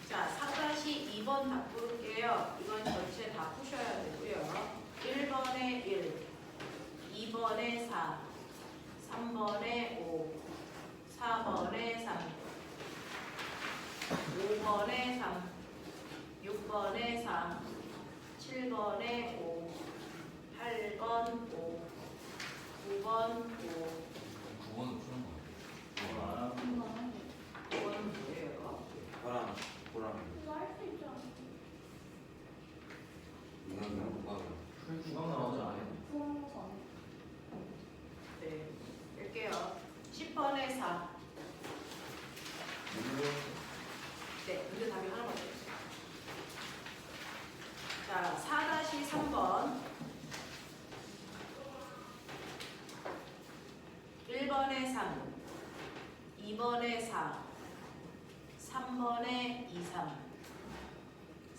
자, 4-2번 다 풀게요. 이건 전체 다 푸셔야 되고요. 1번에 1, 2번에 4, 3번에 5, 4번에 3, 5번에 3, 6번에 4, 7번에 5, 8번 5, 9번 5. 9번은 푸는 거 뭐라? 9번은 뭐예요? 보람 보람. 이건 누가 중앙 나오지 않아요? 네, 뺄게요. 10번에 4. 네, 근데 답이 하나밖에 없어요. 자, 4-3번. 1번에 3, 2번에 4, 3번에 2, 3,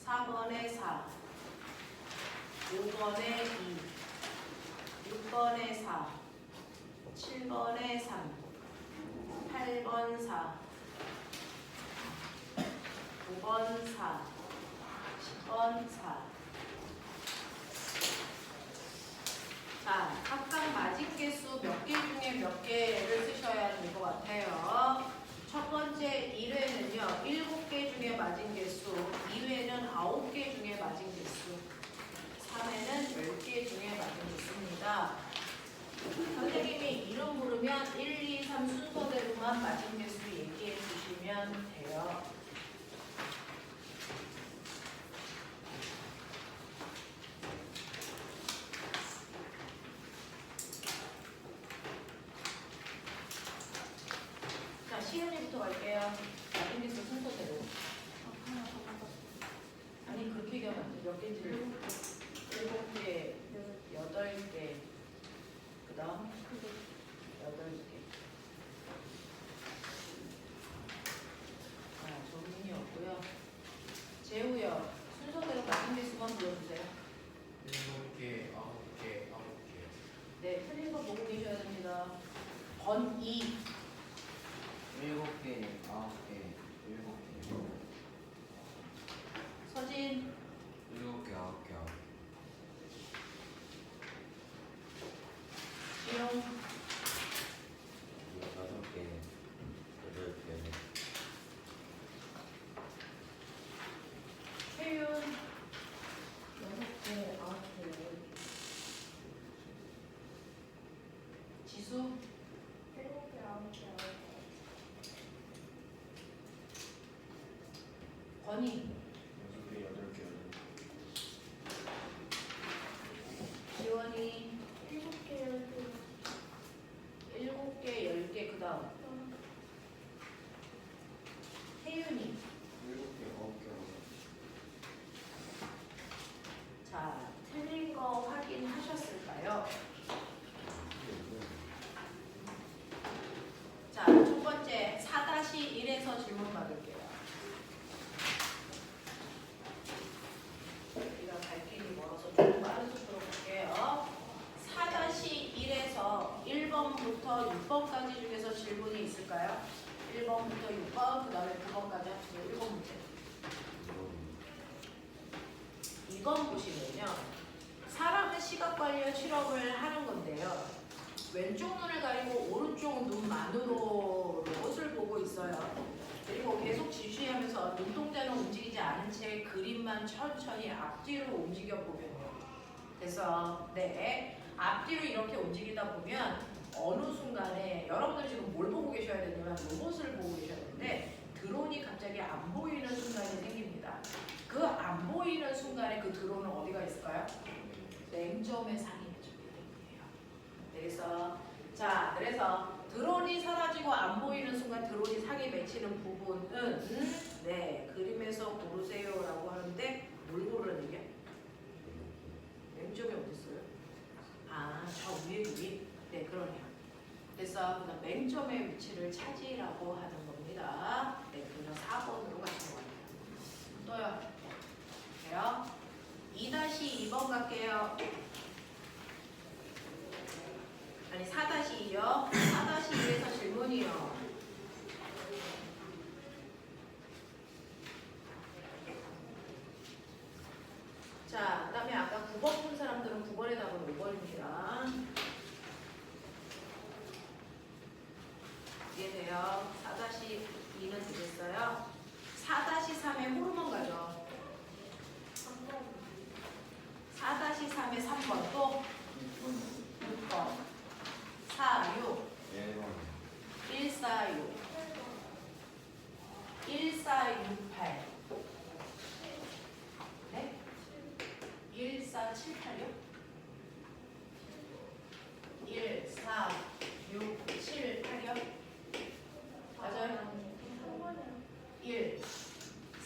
4번에 4, 5번에 2, 6번에 4, 7번에 3, 8번 4, 9번 4, 10번 4. 자, 각각 맞은 개수 몇 개 중에 몇 개를 쓰셔야 될 것 같아요. 첫 번째 1회는요, 7개 중에 맞은 개수, 2회는 9개 중에 맞은 개수, 3회는 10개 중에 맞은 개수입니다. 선생님이 이름 부르면 1, 2, 3 순서대로만 맞은 개수 얘기해 주시면 돼요. 자, 시연이부터 갈게요. 맞은 개수 순서대로. 아니, 그렇게 얘기하면 안 돼. 몇 개인지. 7개, 8개, 그 다음 8개. 자, 정민이 없고요. 재우요. 순서대로 맞은 개수만 불러주세요. 7개, 9개, 9개. 네, 틀린 거 보고 계셔야 됩니다. 번 2. 7개, 9개, 7개. 서진, 7개, 9개, 9개. 지용, 6개, 8개. 혜윤, 6개, 9개, 지수, 7개, 9개, 권희, 6개, 8개. 지원이, 7개, 10개, 7개, 10개, 그 다음 혜윤이. 7개, 9개. 자, 틀린 거 확인하셨을까요? 자, 첫 번째 4-1에서 질문 받을게요. 우리가 갈 길이 멀어서 좀 빠른 속도로 볼게요. 4-1에서 1번부터 6번까지 중에서 질문이 있을까요? 1번부터 6번, 그 다음에 9번까지 합치면 7 문제. 2번 보시면요. 사람은 시각 관련 실험을 하는 건데요. 왼쪽 눈을 가리고 오른쪽 눈만으로 로봇을 보고 있어요. 그리고 계속 지시하면서 눈동자는 움직이지 않은 채 그림만 천천히 앞뒤로 움직여 보면요. 그래서 네, 앞뒤로 이렇게 움직이다 보면 어느 순간에 여러분들이 지금 뭘 보고 계셔야 되냐면 로봇을 보고 계셔야 되는데 드론이 갑자기 안 보이는 순간이 생깁니다. 그 안 보이는 순간에 그 드론은 어디가 있을까요? 맹점에 상입해주기 때문이에요. 되겠어? 자, 그래서 드론이 사라지고 안 보이는 순간 드론이 상이 맺히는 부분은 네, 그림에서 고르세요라고 하는데 뭘 고르는 얘기야? 맹점이 어디 있어요? 아, 저 위에 그림? 네, 그러네요. 그래서 그다음 맹점의 위치를 차지라고 하는 겁니다. 네, 그냥 4번으로 가시는 거예요. 또요. 돼요? 2-2번 갈게요. 아니 4-2요. 4-2에서 질문이요. 자, 그다음에 아까 9번 푼 사람들은 9번의 답은 5번입니다. 이해돼요? 4-2는 되겠어요? 4-3의 호르몬 가죠. 4-3의 3번 또 6번 4, 6 1, 4, 6 1, 4, 6, 8 네? 1, 4, 7, 8이요? 1, 4, 6, 7, 8이요? 맞아요? 1,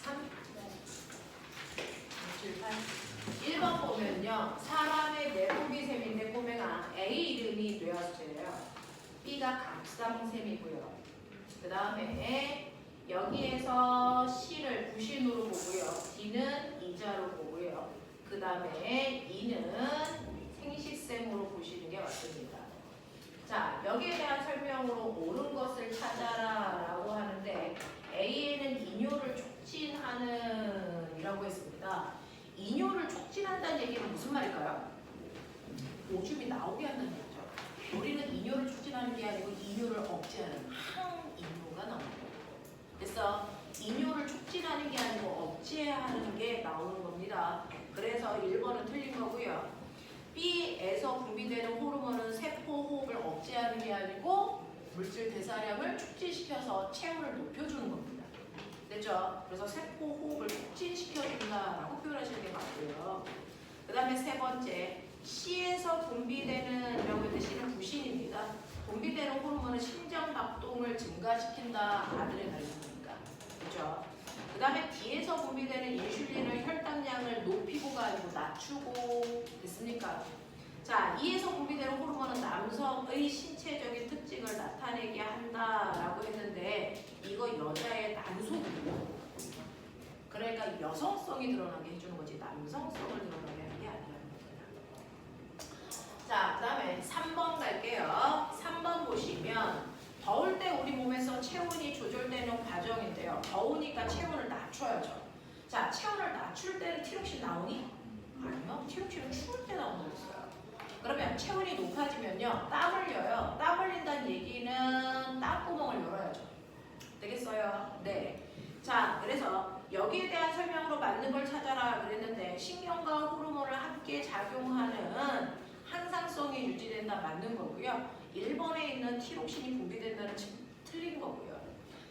3, 7, 8 1번 보면요. 사람의 내복이 셈인데 꼬맹아 A 이름이 뇌하수제예요. B가 갑상샘이고요. 그 다음에 여기에서 C를 부신으로 보고요. D는 이자로 보고요. 그 다음에 E는 생식샘으로 보시는 게 맞습니다. 자, 여기에 대한 설명으로 옳은 것을 찾아라 라고 하는데 A에는 이뇨를 촉진하는 이라고 했습니다. 이뇨를 촉진한다는 얘기는 무슨 말일까요? 오줌이 나오게 한다는 얘기죠. 우리는 이뇨를 촉진하는 게 아니고 이뇨를 억제하는 항이뇨가 나옵니다. 그래서 이뇨를 촉진하는 게 아니고 억제하는 게 나오는 겁니다. 그래서 1번은 틀린 거고요. B에서 분비되는 호르몬은 세포 호흡을 억제하는 게 아니고 물질 대사량을 촉진시켜서 체온을 높여주는 겁니다. 됐죠? 그래서 세포 호흡을 촉진시켜준다라고 표현하시는 게 맞고요. 그 다음에 세 번째, C에서 분비되는 이라고 했는데 C는 부신입니다. 분비되는 호르몬은 심장박동을 증가시킨다. 아드레날린입니까? 그죠? 그 다음에 D에서 분비되는 인슐린을 혈당량을 높이고가 아니고 낮추고 됐습니까? 자, E에서 분비되는 호르몬은 남성의 신체적인 특징을 나타내게 한다라고 했는데 이거 여자의 난소군요. 그러니까 여성성이 드러나게 해주는 거지 남성성을 드러나게 하는 게 아니라는 거예요. 자, 그 다음에 3번 갈게요. 3번 보시면 더울 때 우리 몸에서 체온이 조절되는 과정인데요. 더우니까 체온을 낮춰야죠. 자, 체온을 낮출 때는 티록신 나오니? 아니요. 티록신은 추울 때 나온다고 했어요. 그러면 체온이 높아지면요. 땀 흘려요. 땀 흘린다는 얘기는 땀구멍을 열어야죠. 되겠어요? 네. 자, 그래서 여기에 대한 설명으로 맞는 걸 찾아라 그랬는데 신경과 호르몬을 함께 작용하는 항상성이 유지된다 맞는 거고요. 1번에 있는 티록신이 분비된다는 틀린 거고요.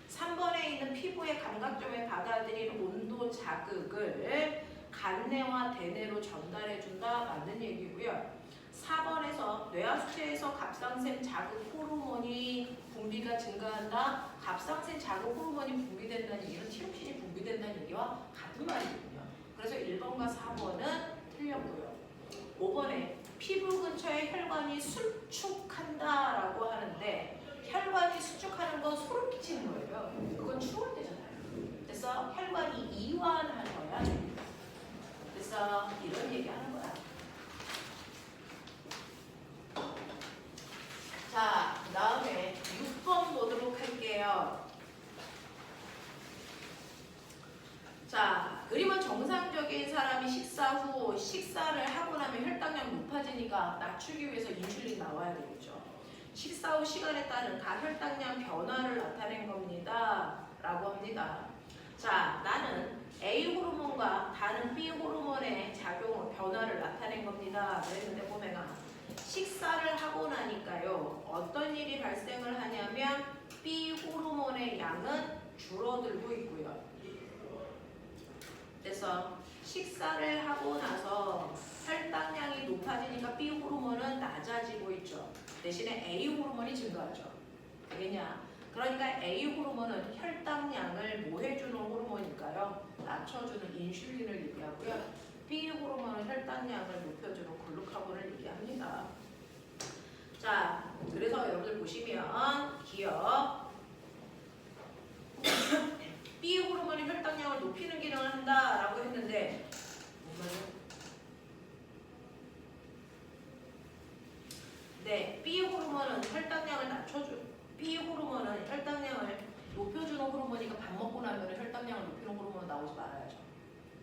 3번에 있는 피부의 감각점에 받아들인 온도 자극을 간내와 대뇌로 전달해준다 맞는 얘기고요. 4번에서 뇌하수체에서 갑상샘 자극 호르몬이 분비가 증가한다. 갑상샘 자극 호르몬이 분비된다는 얘기는 티록신이 분비된다는 얘기와 같은 말이거든요. 그래서 1번과 4번은 틀렸고요. 5번에 피부 근처에 혈관이 수축한다라고 하는데 혈관이 수축하는 건 소름 끼치는 거예요. 그건 추울 때잖아요. 그래서 혈관이 이완하셔야 됩니다. 그래서 이런 얘기하는 거야. 자, 그 다음에 6번 보도록 할게요. 자, 그림은 정상적인 사람이 식사 후 식사를 하고 나면 혈당량이 높아지니까 낮추기 위해서 인슐린 나와야 되겠죠. 식사 후 시간에 따른 가혈당량 변화를 나타낸 겁니다. 라고 합니다. 자, 나는 A 호르몬과 다른 B 호르몬의 작용 변화를 나타낸 겁니다. 그랬는데 보면은 식사를 하고 나니까요. 어떤 일이 발생을 하냐면 B 호르몬의 양은 줄어들고 있고요. 그래서 식사를 하고 나서 혈당량이 높아지니까 B 호르몬은 낮아지고 있죠. 대신에 A 호르몬이 증가하죠. 왜냐? 그러니까 A 호르몬은 혈당량을 뭐 해주는 호르몬일까요? 낮춰주는 인슐린을 얘기하고요. B 호르몬은 혈당량을 높여주는 글루카곤을 얘기합니다. 자, 그래서 여러분들 보시면 기억 B 호르몬이 혈당량을 높이는 기능을 한다라고 했는데 뭔가요? 네, B 호르몬은 혈당량을 B 호르몬은 혈당량을 높여주는 호르몬이니까 밥 먹고 나면 혈당량을 높이는 호르몬은 나오지 말아야죠.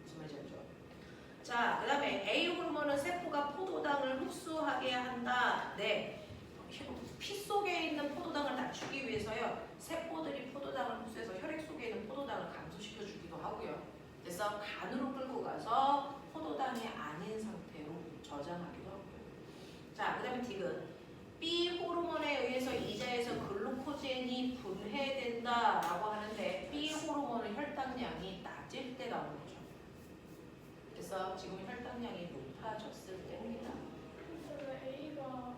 무슨 말인지 알죠? 자, 그 다음에 A 호르몬은 세포가 포도당을 흡수하게 한다. 네, 피 속에 있는 포도당을 낮추기 위해서요. 세포들이 포도당을 흡수해서 혈액 속에 있는 포도당을 감소시켜 주기도 하고요. 그래서 간으로 끌고 가서 포도당이 아닌 상태로 저장하기도 하고요. 자, 그 다음에 디귿. B 호르몬에 의해서 이자에서 글루코젠이 분해된다라고 하는데 B 호르몬은 혈당량이 낮을 때 나오는 거죠. 그래서 지금 혈당량이 높아졌을 때입니다. 근데 왜 A가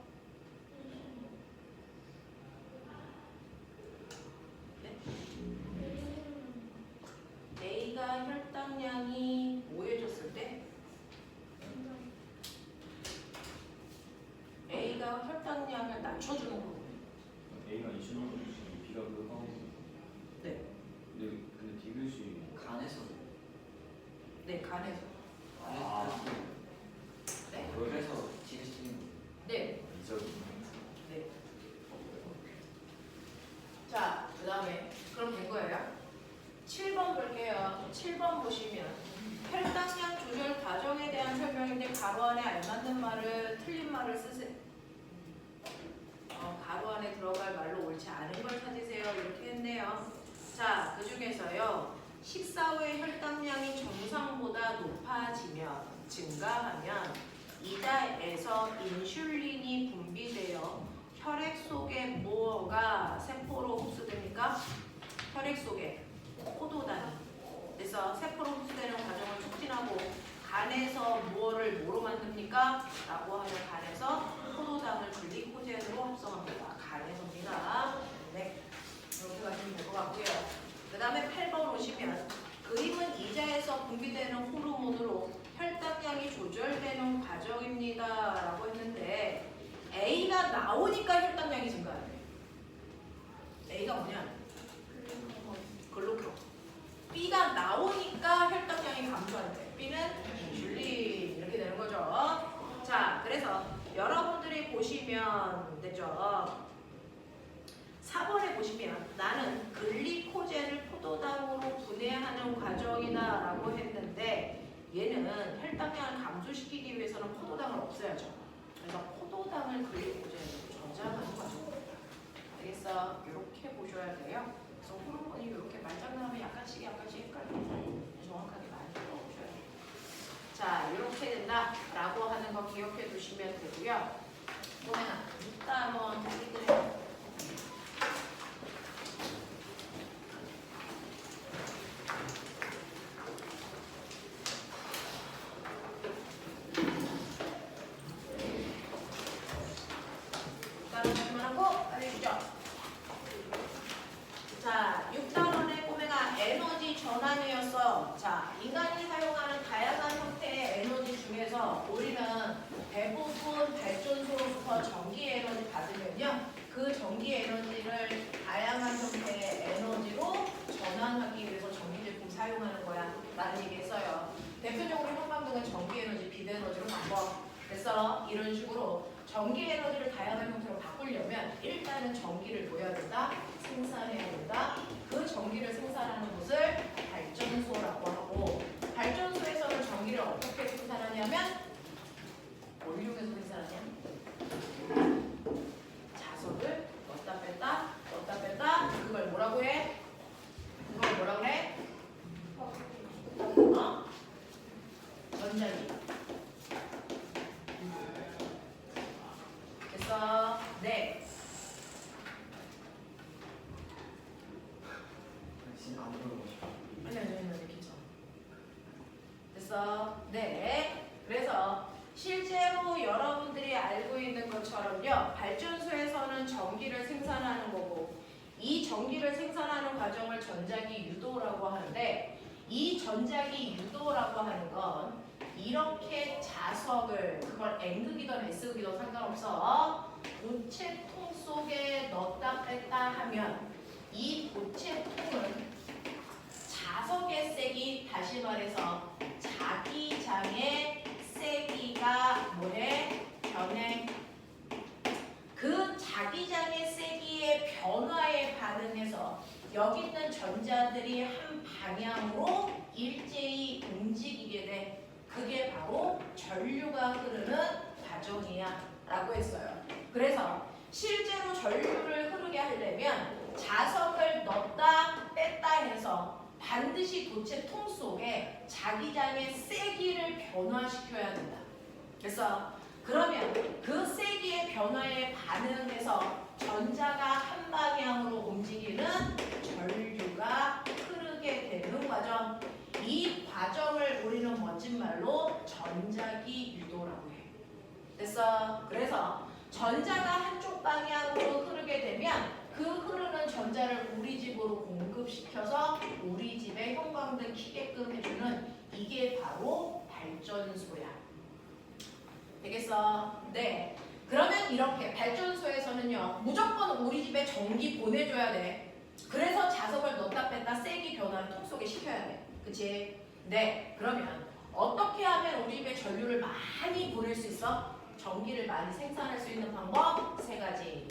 A가 혈당량이 뭐해졌을 때? A가 혈당량을 낮춰주는 거예요. A가 26이 B가 그거. 네. 근데 디귿이 간에서 네, 간에서. 아. 네. 그래서 지그시는 네. 이적이. 네. 자, 그 다음에 그럼 된 거예요. 7번 볼게요. 7번 보시면 혈당량 조절 과정에 대한 설명인데 가로 안에 알맞는 말을 틀린 말을 쓰세요. 가로 안에 들어갈 말로 옳지 않은 걸 찾으세요. 이렇게 했네요. 자, 그 중에서요. 식사 후에 혈당량이 정상보다 높아지면 증가하면 이자에서 인슐린이 분비되어 혈액 속에 뭐가 세포로 흡수됩니까? 혈액 속에 포도당이. 그래서 세포로 흡수되는 과정을 촉진하고 간에서 무엇을 뭐로 만듭니까? 라고 하면 간에서 포도당을 글리코젠으로 합성합니다. 간에서입니다. 네, 이렇게 가시면 될 것 같고요. 그 다음에 8번 오시면 그림은 이자에서 분비되는 호르몬으로 혈당량이 조절되는 과정입니다. 라고 했는데 A가 나오니까 혈당량이 증가해요. A가 뭐냐? 글루카곤. B가 나오니까 혈당량이 감소한대. B는 인슐린. 이렇게 되는 거죠. 자, 그래서 여러분들이 보시면 됐죠. 4번에 보시면 나는 글리코젠을 포도당으로 분해하는 과정이다 라고 했는데 얘는 혈당량을 감소시키기 위해서는 포도당을 없애야죠. 그래서 포도당을 글리코젠으로 저장하는 과정입니다. 알겠어? 이렇게 보셔야 돼요. 그래서 호르몬이 이렇게 말장난하면 약간씩 헷갈려요. 정확하게 많이 들어보셔야 돼요. 자, 이렇게 된다라고 하는 거 기억해 두시면 되고요. 그러면 이따 한번 다시 그래요. 자, 6단원의 꼬매가 에너지 전환이었어. 자, 인간이 사용하는 다양한 형태의 에너지 중에서 우리는 대부분 발전소로부터 전기 에너지 받으면요. 그 전기 에너지를 다양한 형태의 에너지로 전환하기 위해서 전기 제품 사용하는 거야. 라는 얘기 했어요. 대표적으로 형광등은 전기 에너지, 비대에너지로 바꿔. 그래서 이런 식으로 전기 에너지를 다양한 형태로 바꾸려면 일단은 전기를 뭐 해야 된다? 생산해야 된다. 그 전기를 생산하는 곳을 발전소라고 하고 발전소에서는 전기를 어떻게 생산하냐면 뭘 이용해서 생산하냐? 자석을 넣었다 뺐다 그걸 뭐라고 해? 그걸 뭐라고 해? 전자기. 됐어? 네. 그래서 실제로 여러분들이 알고 있는 것처럼요. 발전소에서는 전기를 생산하는 거고 이 전기를 생산하는 과정을 전자기 유도라고 하는데 이 전자기 유도라고 하는 건 이렇게 자석을 그걸 N극이든 S극이든 상관없어 고체통 속에 넣었다 뺐다 하면 이 고체통은 자석의 세기 다시 말해서 자기장의 세기가 뭐해? 변해. 그 자기장의 세기의 변화에 반응해서 여기 있는 전자들이 한 방향으로 일제히 움직이게 돼. 그게 바로 전류가 흐르는 과정이야 라고 했어요. 그래서 실제로 전류를 흐르게 하려면 자석을 넣었다 뺐다 해서 반드시 고체통 속에 자기장의 세기를 변화시켜야 된다. 그래서 그러면 그 세기의 변화에 반응해서 전자가 한 방향으로 움직이는 전류가 흐르게 되는 과정. 이 과정을 우리는 멋진 말로 전자기 유도라고 해. 됐어? 그래서 전자가 한쪽 방향으로 흐르게 되면 그 흐르는 전자를 우리 집으로 공급시켜서 우리 집에 형광등 켜게끔 해주는 이게 바로 발전소야. 되겠어? 네. 그러면 이렇게 발전소에서는요 무조건 우리 집에 전기 보내줘야 돼. 그래서 자석을 넣었다 뺐다 세기 변화를 통 속에 시켜야 돼. 그치? 네. 그러면 어떻게 하면 우리 집에 전류를 많이 보낼 수 있어? 전기를 많이 생산할 수 있는 방법 세 가지.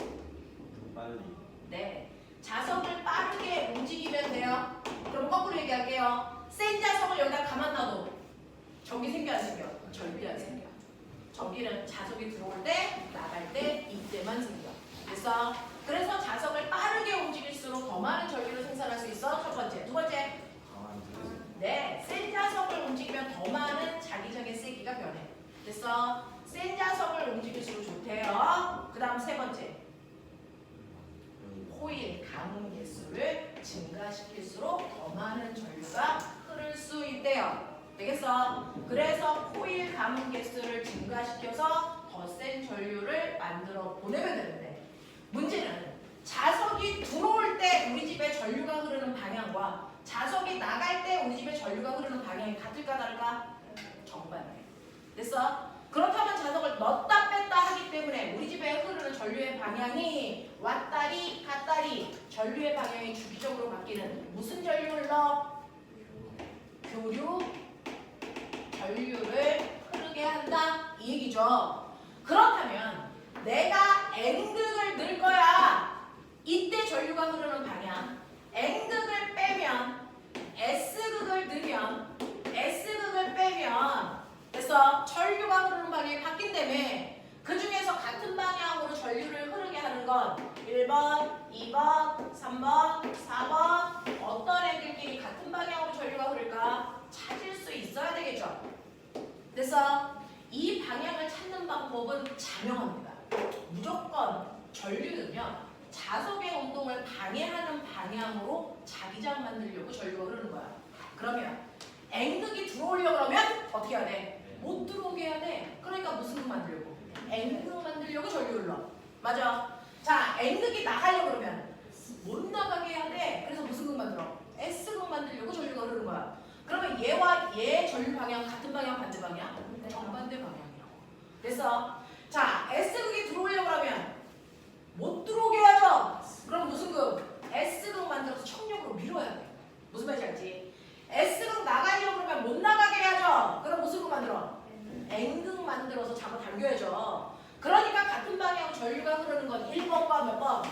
빨리. 네. 자석을 빠르게 움직이면 돼요. 그럼 거꾸로 얘기할게요. 센 자석을 여기다 가만 놔둬. 전기 생겨 안 생겨? 전기 안 생겨. 전기는 자석이 들어올 때, 나갈 때, 이때만 생겨. 그래서 자석을 빠르게 움직일수록 더 많은 전기를 생산할 수 있어. 첫 번째. 두 번째. 네. 센 자석을 움직이면 더 많은 자기장의 세기가 변해. 됐어? 센 자석을 움직일수록 좋대요. 그 다음 세 번째. 코일 가문 개수를 증가시킬수록 더 많은 전류가 흐를 수 있대요. 되겠어? 그래서 코일 가문 개수를 증가시켜서 더 센 전류를 만들어 보내면 되는데 문제는 자석이 들어올 때 우리 집에 전류가 흐르는 방향과 자석이 나갈 때 우리 집에 전류가 흐르는 방향이 같을까 다를까? 정반대. 됐어? 그렇다면 자석을 넣었다 뺐다 하기 때문에 우리 집에 흐르는 전류의 방향이 왔다리 갔다리 전류의 방향이 주기적으로 바뀌는 무슨 전류를 넣어? 교류 전류를 흐르게 한다 이 얘기죠. 그렇다면 내가 N극을 넣을 거야. 이때 전류가 흐르는 방향 N극을 빼면 S극을 넣으면 S극을 빼면 그래서 전류가 흐르는 방향이 바뀐다며. 그 중에서 같은 방향으로 전류를 흐르게 하는 건 1번, 2번, 3번, 4번 어떤 애들끼리 같은 방향으로 전류가 흐를까 찾을 수 있어야 되겠죠. 그래서 이 방향을 찾는 방법은 자명합니다. 무조건 전류는요 자석의 운동을 방해하는 방향으로 자기장 만들려고 전류가 흐르는 거야. 그러면 N극이 들어오려고 그러면 어떻게 해야 돼? 못 들어오게 해야 돼. 그러니까 무슨 극 만들려고? N극 만들려고 전류를 넣어. 맞아. 자, N극이 나가려고 그러면 못 나가게 해야 돼. 그래서 무슨 극 만들어? S극 만들려고 전류가 흐르는 거야. 그러면 얘와 얘 전류 방향 같은 방향 반대 방향? 정반대 방향이라고. 그래서 자, S극이 들어오려고 하면 못 들어오게 해야죠. 그럼 무슨 극? S극 만들어서 청력으로 밀어야 돼. 무슨 말인지 알지? S극 나가려고 그러면 못 나가게 해야죠. 그럼 무슨 극 만들어? N극 만들어서 잡아 당겨야죠. 그러니까 같은 방향 전류가 흐르는 건 1번과 몇 번?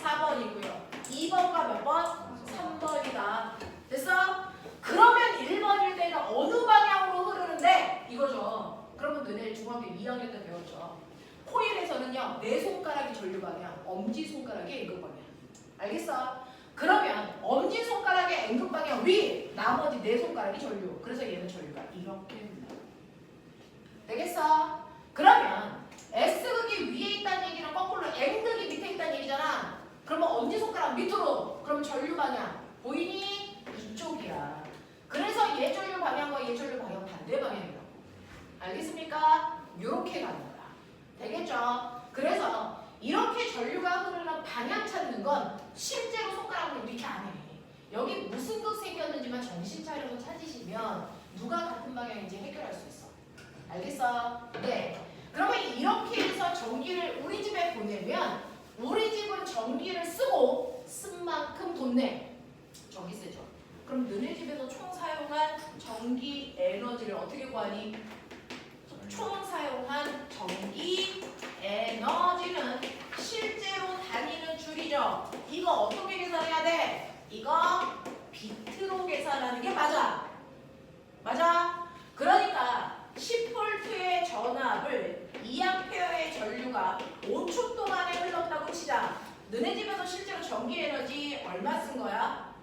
4번이고요. 2번과 몇 번? 3번이다. 됐어? 그러면 1번일 때는 어느 방향으로 흐르는데? 이거죠. 그러면 너네 중학교 2학년 때 배웠죠. 코일에서는요. 내 손가락이 전류 방향, 엄지손가락이 N극 방향. 알겠어? 그러면 엄지손가락의 N극 방향 위, 나머지 네 손가락이 전류. 그래서 얘는 전류가 이렇게 흘러요. 되겠어? 그러면 S극이 위에 있다는 얘기는 거꾸로 N극이 밑에 있다는 얘기잖아. 그러면 엄지손가락 밑으로. 그럼 전류 방향 보이니? 이쪽이야. 그래서 얘 전류 방향과 얘 전류 방향 다르 알겠습니까? 이렇게 가는 거야. 되겠죠? 그래서 이렇게 전류가 흐르는 방향 찾는 건 실제로 손가락으로 이렇게 안 해. 여기 무슨 극 생겼는지만 정신 차려서 찾으시면 누가 같은 방향인지 해결할 수 있어. 알겠어? 네. 그러면 이렇게 해서 전기를 우리 집에 보내면 우리 집은 전기를 쓰고 쓴 만큼 돈 내. 전기세죠. 그럼 너네 집에서 총 사용한 전기 에너지를 어떻게 구하니? 총 사용한 전기 에너지는 실제로 다니는 줄이죠. 이거 어떻게 계산해야 돼? 이거 비트로 계산하는 게 맞아. 맞아? 그러니까 10V의 전압을 2A의 전류가 5초 동안에 흘렀다고 치자. 너네 집에서 실제로 전기 에너지 얼마 쓴 거야?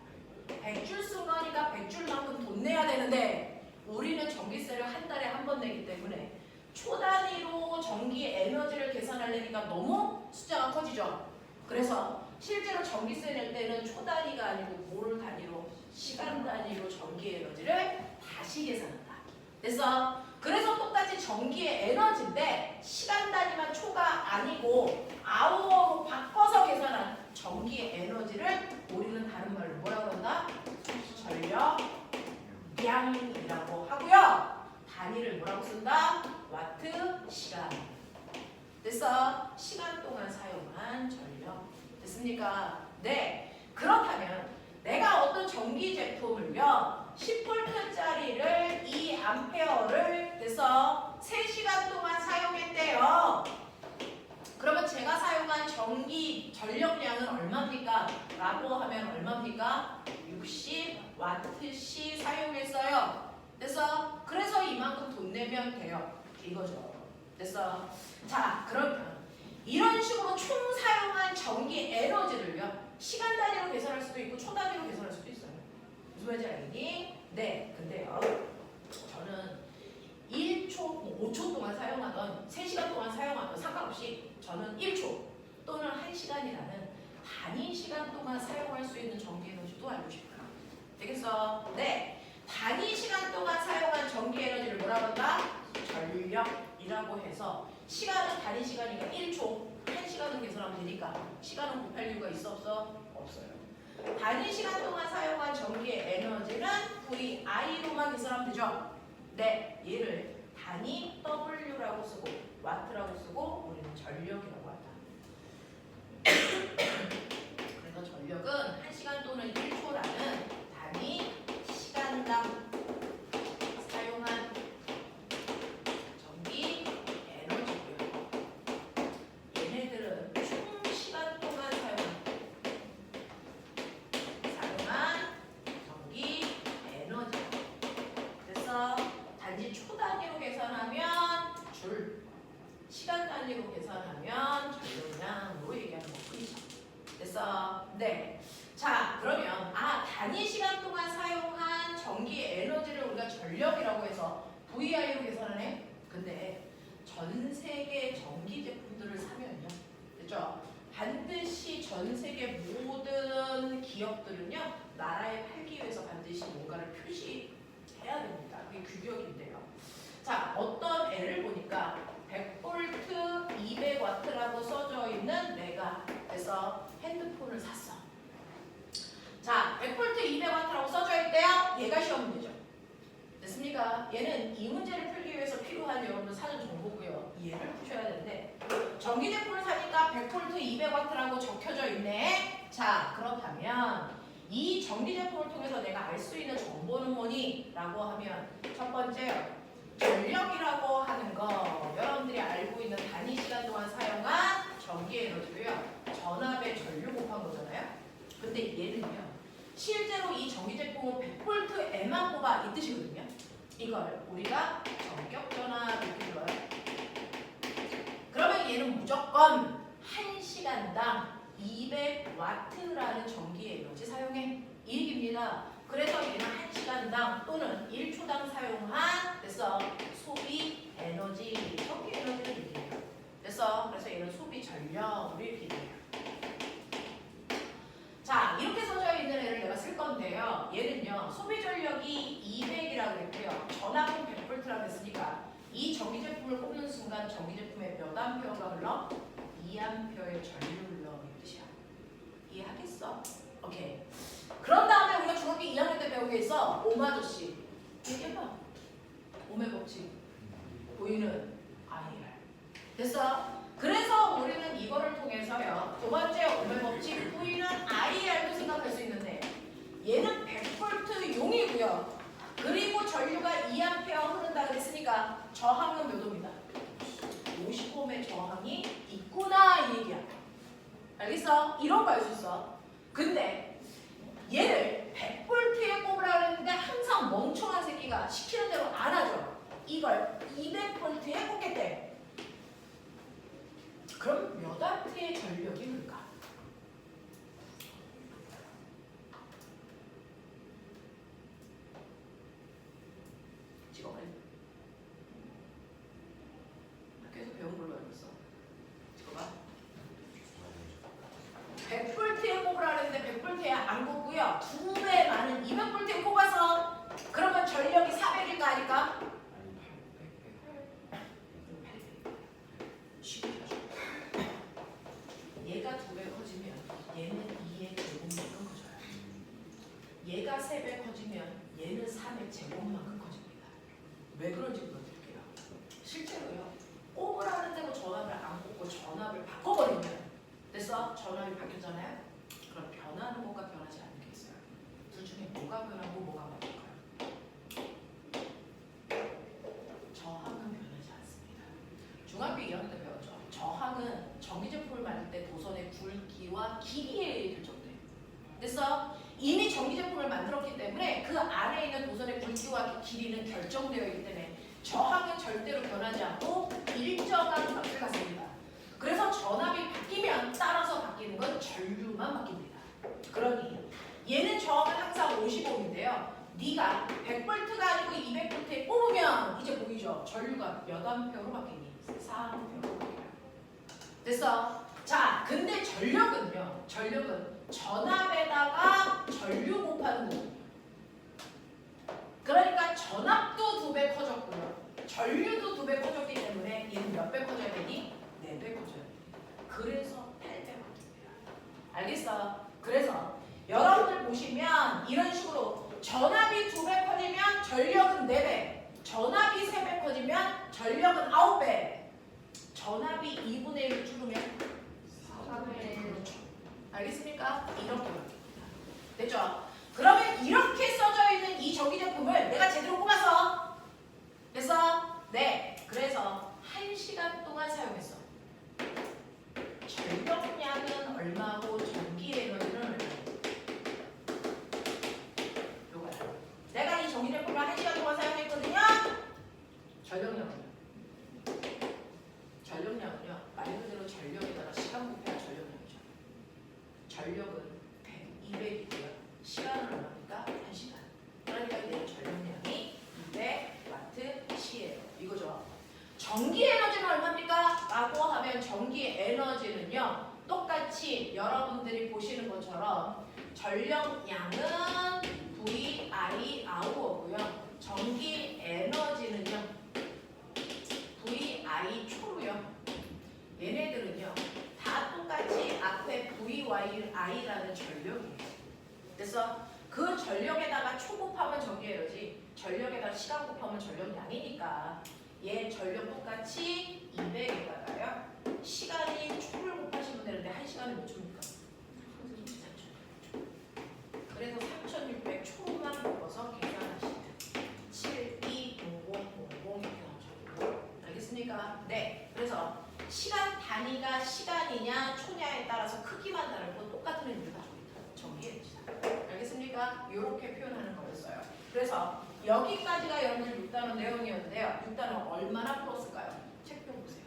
100줄 쓴 거니까 100줄만큼 돈 내야 되는데 우리는 전기세를 한 달에 한 번 내기 때문에 초 단위로 전기 에너지를 계산하려니까 너무 숫자가 커지죠. 그래서 실제로 전기세 낼 때는 초 단위가 아니고 뭘 단위로? 시간 단위로 전기 에너지를 다시 계산한다. 됐어? 그래서 똑같이 전기의 에너지인데 시간 단위만 초가 아니고 아워로 바꿔서 계산한 전기의 에너지를 우리는 다른 말로 뭐라고 그런다? 전력량이라고 하고요. 단위를 뭐라고 쓴다? 와트 시간. 됐어? 시간 동안 사용한 전력. 됐습니까? 네. 그렇다면 내가 어떤 전기 제품을요 10V짜리를 2A를 돼서 3시간 동안 사용했대요. 그러면 제가 사용한 전기 전력량은 얼마입니까? 라고 하면 얼마입니까? 60W씩 사용했어요. 됐어? 그래서 이만큼 돈 내면 돼요. 이거죠. 됐어? 자, 그러면 이런 식으로 총 사용한 전기 에너지를요 시간 단위로 계산할 수도 있고 초 단위로 계산할 수도 있어요. 무슨 말인지 알겠니? 네. 근데요 저는 1초, 5초 동안 사용하던 3시간 동안 사용하던 상관없이 저는 1초 또는 1시간이라는 단위 시간 동안 사용할 수 있는 전기 에너지도 알고 싶어요. 되겠어? 네. 단위 시간 동안 사용한 전기 에너지를 뭐라고 한다? 전력이라고 해서 시간은 단위 시간이니까 1초, 1시간은 계산하면 되니까 시간은 곱할 이유가 있어 없어? 없어요. 단위 시간 동안 사용한 전기의 에너지는 VI로만 계산하면 되죠? 네, 얘를 단위 W라고 쓰고 와트라고 쓰고 우리는 전력이라고 한다. 그래서 전력은 1시간 또는 1초라는 단위 시간당 사용한 전기 에너지고요. 얘네들은 총 시간 동안 사용한 전기 에너지. 그래서 단지 초 단위로 계산하면 줄, 시간 단위로 계산하면 전력량으로 얘기하는 것뿐이죠. 됐어? 네. 자, 그러면 단위 시간 동안 사용한 전기 에너지를 우리가 전력이라고 해서 VI로 계산하네. 근데 전 세계 전기 제품들을 사면요, 됐죠? 반드시 전 세계 모든 기업들은요 나라에 팔기 위해서 반드시 뭔가를 표시해야 됩니다. 그게 규격인데요. 자, 어떤 애를 보니까 100V 200W라고 써져 있는 내가 그래서 핸드폰을 샀어. 자, 100V 200W라고 써져 있대요. 얘가 시험 문제죠. 됐습니까? 얘는 이 문제를 풀기 위해서 필요한 여러분 사전 정보고요. 얘를 푸셔야 되는데 전기 제품을 사니까 100V 200W라고 적혀져 있네. 자, 그렇다면 이 전기 제품을 통해서 내가 알 수 있는 정보는 뭐니? 라고 하면 첫 번째 전력이라고 하는 거 여러분들이 알고 있는 단위 시간 동안 사용한 전기 에너지고요. 전압의 전류 곱한 거잖아요. 근데 얘는요 실제로 이 전기 제품은 100V에만 뽑아 이 뜻이거든요. 이걸 우리가 전격 전압 이렇게 불러요. 그러면 얘는 무조건 1시간당 200W라는 전기 에너지 사용해. 이 얘기입니다. 그래서 얘는 1시간당 또는 1초당 사용한 그래서 소비 에너지, 전기 에너지를 얘기해요. 그래서 얘는 소비 전력으로 이렇게 얘기해요. 자, 이렇게 써져 있는 애를 내가 쓸 건데요. 얘는요, 소비 전력이 200이라고 했고요. 전압은 100V라고 했으니까 이 전기제품을 꼽는 순간 전기제품에 몇 암페어가 흘러? 2암페어의 전류 흘러 이 뜻이야. 이해하겠어? 오케이. 그런 다음에 우리가 중학교 2학년 때 배운 게 있어. 오마저씨. 얘기해봐. 오메 법칙. 보이는 IR. 됐어? 그래서 우리는 이거를 통해서요. 두 번째 오메 법칙 보이는 IR도 생각할 수 있는데 얘는 100V 용이고요. 그리고 전류가 2A 흐른다 그랬으니까 저항은 몇 옴이다? 50옴의 저항이 있구나 이 얘기야. 알겠어? 이런 거 알 수 있어. 근데 얘를 100V에 꼽으라 그랬는데 항상 멍청한 새끼가 시키는 대로 안 하죠. 이걸 200V에 꼽겠대. 그럼 몇 A의 전력이 흘까? 찍어버려. 학교에서 배운 걸로 알고 있어. 찍어봐. 100V에 꼽으라 그랬는데 100V에 안 꼽고요. 2배 많은 200V에 꼽아서 그러면 전력이 400일까 아닐까? 얘가 2배 커지면 얘는 2의 제곱만큼 커져요. 얘가 3배 커지면 얘는 3의 제곱만큼 커집니다. 왜 그런지 보여드릴게요. 실제로요. 꼽으라는 대로 전압을 안 꼽고 전압을 바꿔버리면 됐어? 전압이 바뀌었잖아요. 그럼 변하는 것과 변하지 않는 게 있어요. 둘 중에 뭐가 변하고 뭐가 바뀔까요? 저항은 변하지 않습니다. 중학교 2학년 때 배웠죠. 저항은 전기제품을 만들 때 도선의 굵기와 길이에 결정돼. 됐어? 이미 전기제품을 만들었기 때문에 그 안에 있는 도선의 굵기와 길이는 결정되어 있기 때문에 저항은 절대로 변하지 않고 일정한 값을 갖습니다. 그래서 전압이 바뀌면 따라서 바뀌는 건 전류만 바뀝니다. 그러니 얘는 저항은 항상 50옴인데요. 네가 100V가 아니고 200V에 꼽으면 이제 보이죠? 전류가 몇 암페어로 바뀌니? 4암페어로 바뀌어요. 됐어? 자, 근데 전력은요. 전력은 전압에다가 전류 곱하는 거거든요. 그러니까 전압도 2배 커졌고요. 전류도 2배 커졌기 때문에 얘는 몇 배 커져야 되니? 4배 커져야 되니. 그래서 8배 커집니다. 알겠어? 그래서 여러분들 보시면 이런 식으로 전압이 2배 커지면 전력은 4배, 전압이 3배 커지면 전력은 9배, 전압이 2분의 1을 줄으면 4분의 1. 그렇죠. 알겠습니까? 이렇게 바뀝니다. 됐죠? 그러면 이렇게 써져 있는 이 전기제품을 내가 제대로 꼽아서 됐어? 네. 그래서 1시간 동안 사용했어. 전력량은 얼마고 전기 에너지는 얼마고? 요거야. 내가 이 전기제품을 1시간 동안 사용했거든요. 전력량은요? 전력량은요. 말 그대로 전력에다가 시간 곱해야 전력량이죠. 전력은 100, 200이고요. 시간은 얼마입니까? 1시간. 그러니까 얘 전력량이 200W시예요. 이거죠. 전기 에너지는 얼마입니까? 라고 하면 전기 에너지는요. 똑같이 여러분들이 보시는 것처럼 전력량은 VIR고요. 전기 에너지는요. VI 초로요. 얘네들은요. 다 똑같이 앞에 VI라는 전력이에요. 됐어? 그 전력에다가 초 곱하면 전기 에너지, 전력에다가 시간 곱하면 전력량이니까 얘 전력 똑같이 200에다가요. 시간이 초를 곱하시면 되는데 1시간이 몇 초입니까? 3,600초. 그래서 3,600 초만 곱아서 계산하시면 720000 이렇게 나오죠. 알겠습니까? 네. 그래서 시간 단위가 시간이냐 초냐에 따라서 크기만 다르고 똑같은 의미가 전기 에너지다. 알겠습니까? 이렇게 표현하는 거였어요. 그래서 여기까지가 여러분들 6단원 내용이었는데요. 6단원 얼마나 풀었을까요? 책표 보세요.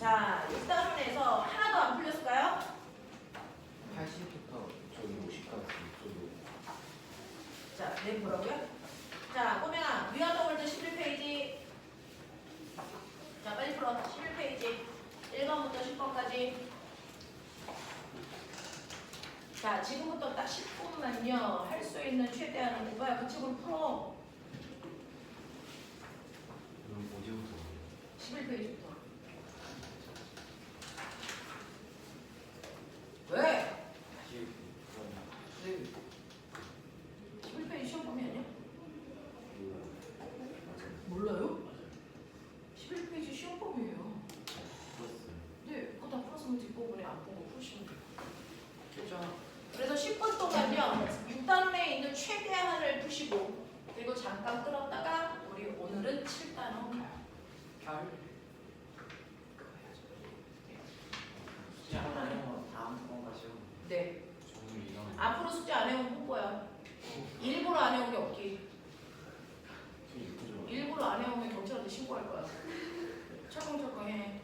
자, 6단원에서 하나도 안 풀렸을까요? 80부터 저기 50까지 저도. 자, 네, 뭐라고요? 자, 꼬맹아, 위아더월드 11페이지. 자, 빨리 풀어. 11페이지. 1번부터 10번까지. 자, 지금부터 딱 10분만요. 할 수 있는 최대한은 오빠야 그 책을 풀어. 그럼 어디부터? 11페이지부터. 왜? 다시 그럼 네. 11페이지 시험 범위 아니야? 몰라요? 11페이지 시험 범위예요. 네, 그거 다 풀었으면 뒷부분에 안 보고 푸시면 돼요. 그죠? 그래서 10분 동안요, 6단원에 있는 최대한을 푸시고, 그리고 잠깐 끌었다가, 우리 오늘은 7단원 가요. 결. 그거 해야죠. 숙제 안 하면 다음 넘어가시고. 네. 저는 이런. 앞으로 숙제 안 해오면 뽀뽀야. 일부러 안 해온 게 없기. 일부러 안 해오면 경찰한테 신고할 거야. 철컹철컹 해.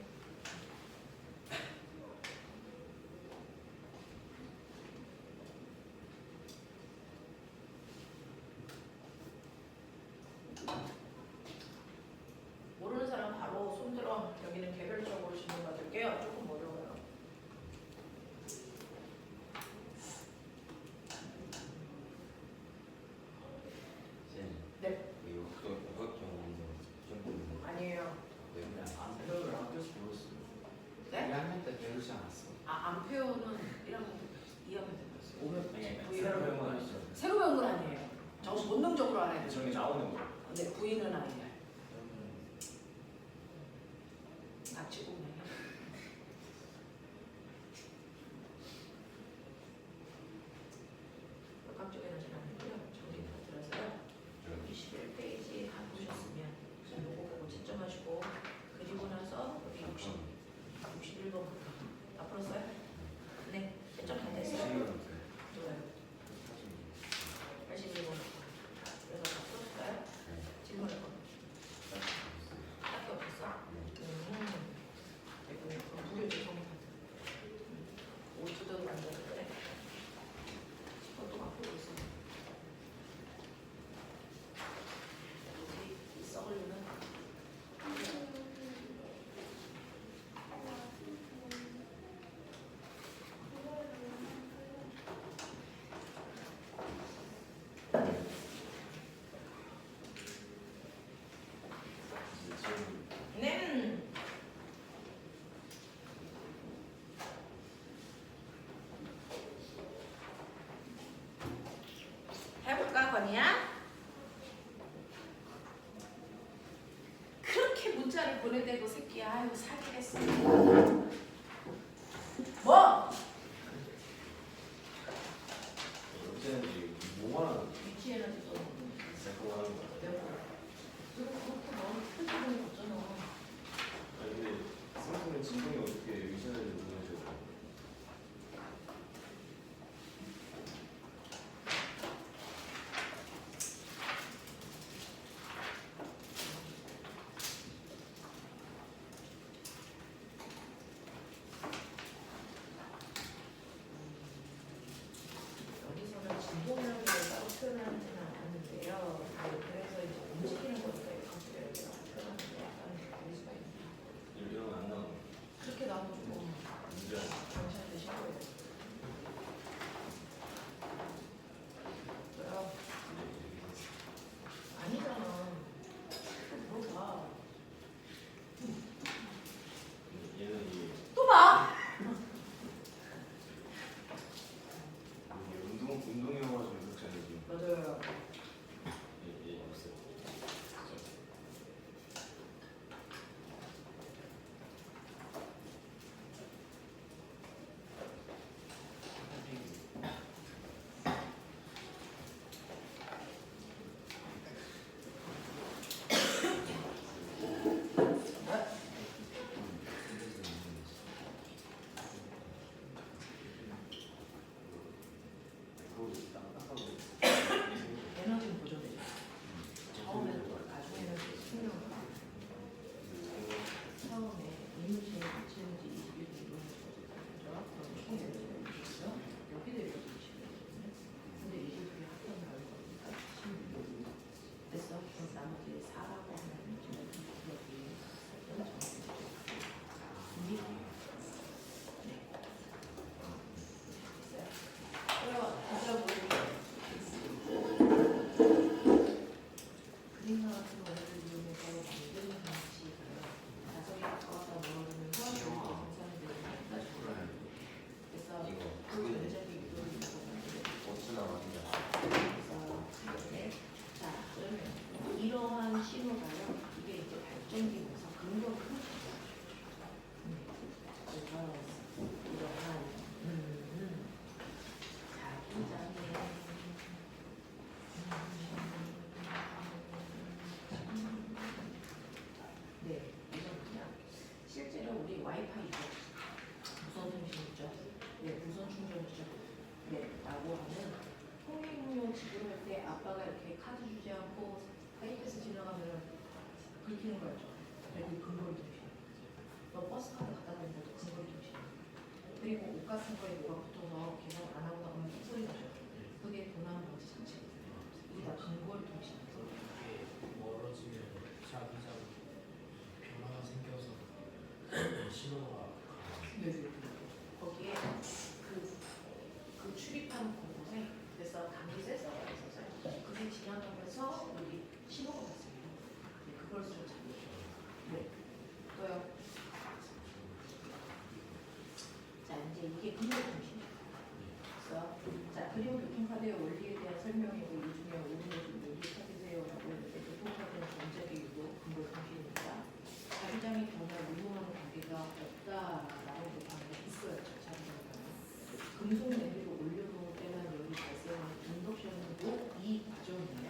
모르는 사람 바로 손들어. 여기는 개별적으로 질문 받을게요. 조금 어려워요. 쌤. 네. 이거 국악경 먼저 시험 아니에요. 네. 그냥 안 배우를 학교에서 배웠어요. 네? 1학년 때 배우지 않았어. 안 표현은 1학년 때 배웠어요. 2학년 때 배웠어요. 오면 새로 배운 건 아니죠. 새로 배운 건 아니에요. 저 본능적으로 알아야 돼요. 저기 나오는 거. 근데 부인은 아니에요. 같이 보면. 각종에는 잘 아니고요. 정리 다 들어서요. 21페이지 다 보셨으면 지금 요거 보고 채점하시고 그리고 나서 여기 61번부터 다 풀었어요? 네, 채점 다 됐어요? 좋아요. 81번부터. 그래서 다 풀었어요? 질문할 거. 딱히 없었어? 이번에 그럼 무료지 정리 다 들어. 5주도 만들었는데 그것도 막 보고 있어. 이 썩을리는 네. 해볼까 건이야? 그렇게 문자를 보내대고 새끼야. 아유 사기겠어. 뭐? 어제는 뭐만 위키에는 또 생각하는 거야. 내가 그렇게 너무 크게 보는 거 없잖아. 아니 근데 선생님 진동이 어떻게 의사를 보내줘요? 긁히는 거였죠. 그리고 근거리 중심. 너 버스 카드 갖다 대는 것도 근거리 중심. 그리고 옷 같은 거에 뭐가 붙어서 계산 안 하고 나오면 소리 나죠. 그게 도난 방지 장치. 이게 다 근거리 중심. 이렇게 멀어지면 자기장 변화가 생겨서 신호가 네. 거기에 그 출입하는 곳에 그래서 감기 센서가 있었어요. 그게 지나가면서 여기 신호가 왔습니다. 네, 그걸 좀 잡으셔요. 네. 또요. 자, 이제 이게 근거 중심이에요. 그래서 자, 그리고 교통카드의 원리에 대한 설명이고 이 중에 오른을 좀 어디에 찾으세요라고 했는데 교통카드는 전제의 유도 근거 중심입니다. 자기장이 변화 유효하는 관계가 없다라고 방금 있어요. 자기장은 금속 내비로 올려놓을 때만 열이 발생하는 인덕션도 이 과정이에요.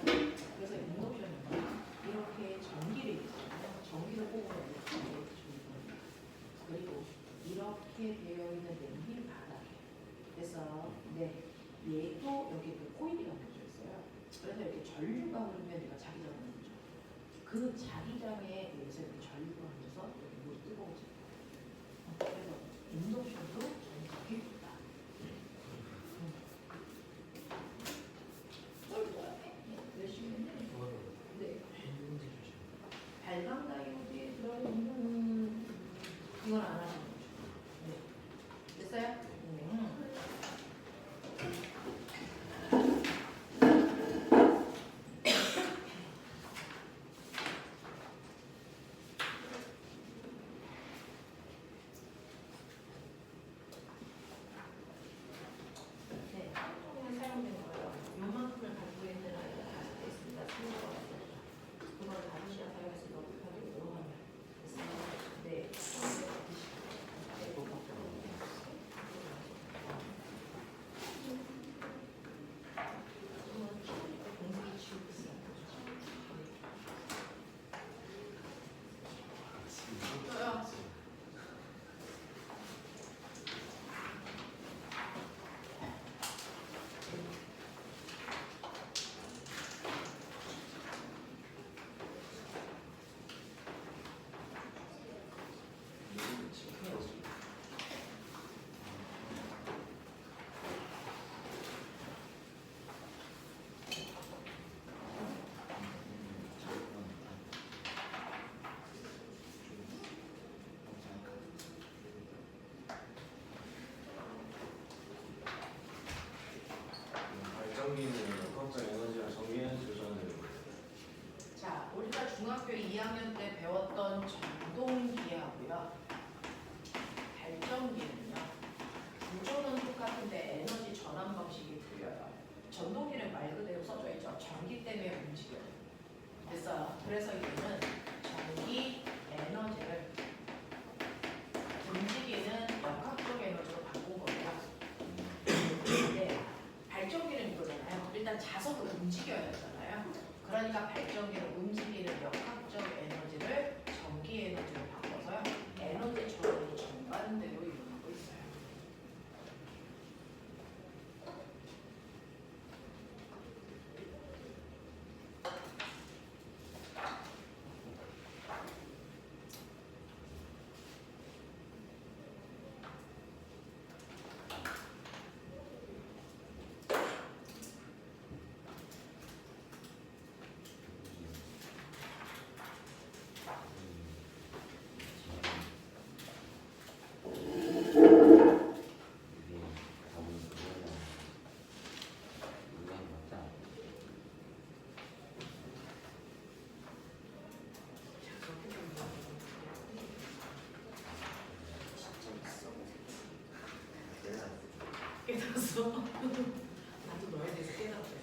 그래서 인덕션은 이렇게 전기를 있잖아요. 전기를 뽑으면 이렇게 됩니다. 그리고 이렇게 되어 있는 냄비 바닥에 그래서 네 얘도 여기 그 코일이 감겨져 있어요. 그래서 이렇게 전류가 흐르면 얘가 자기장을 만들죠. 그 자기장에 의해서 이렇게 전류가 흐르면서 여기 물이 뜨거워집니다. 그래서 인덕션도 전기가 있다. 열심히 했네. 그거를 네. 했는지 조심. 발광 다이오드에 들어있는 이건 안 하시는 거죠. 네. 됐어요? 네. 한통에 사용된 거예요. 요만큼을 갖고 있는 아이가 5대 있습니다. 3대 그걸 5시간 사용해서 너급하게 이용하면 됐어요. 네. 공기 치우고 있어요. 또요. 이거는 체크해야지. 발전기는 역학적 에너지와 전기 에너지 조절하는 거예요. 자, 우리가 중학교 2학년 때 배웠던 전동기하고요. 발전기는요. 구조는 똑같은데 에너지 전환 방식이 틀려요. 전동기는 말 그대로 써져 있죠. 전기 때문에 움직여요. 됐어요. 그래서 얘는 전기 에너지를 움직이는 역학적 에너지로 바꾼 거예요. 네. 발전기는 이거잖아요. 일단 자석을 움직여야 되잖아요. 그러니까 발전기를 움직이는 역학적 에너지를 전기 에너지로 바꿔서요. 에너지 전환이 정반대로 일어나고 있어요. 깨달았어. 나도 너에 대해서 깨달았어.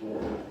네.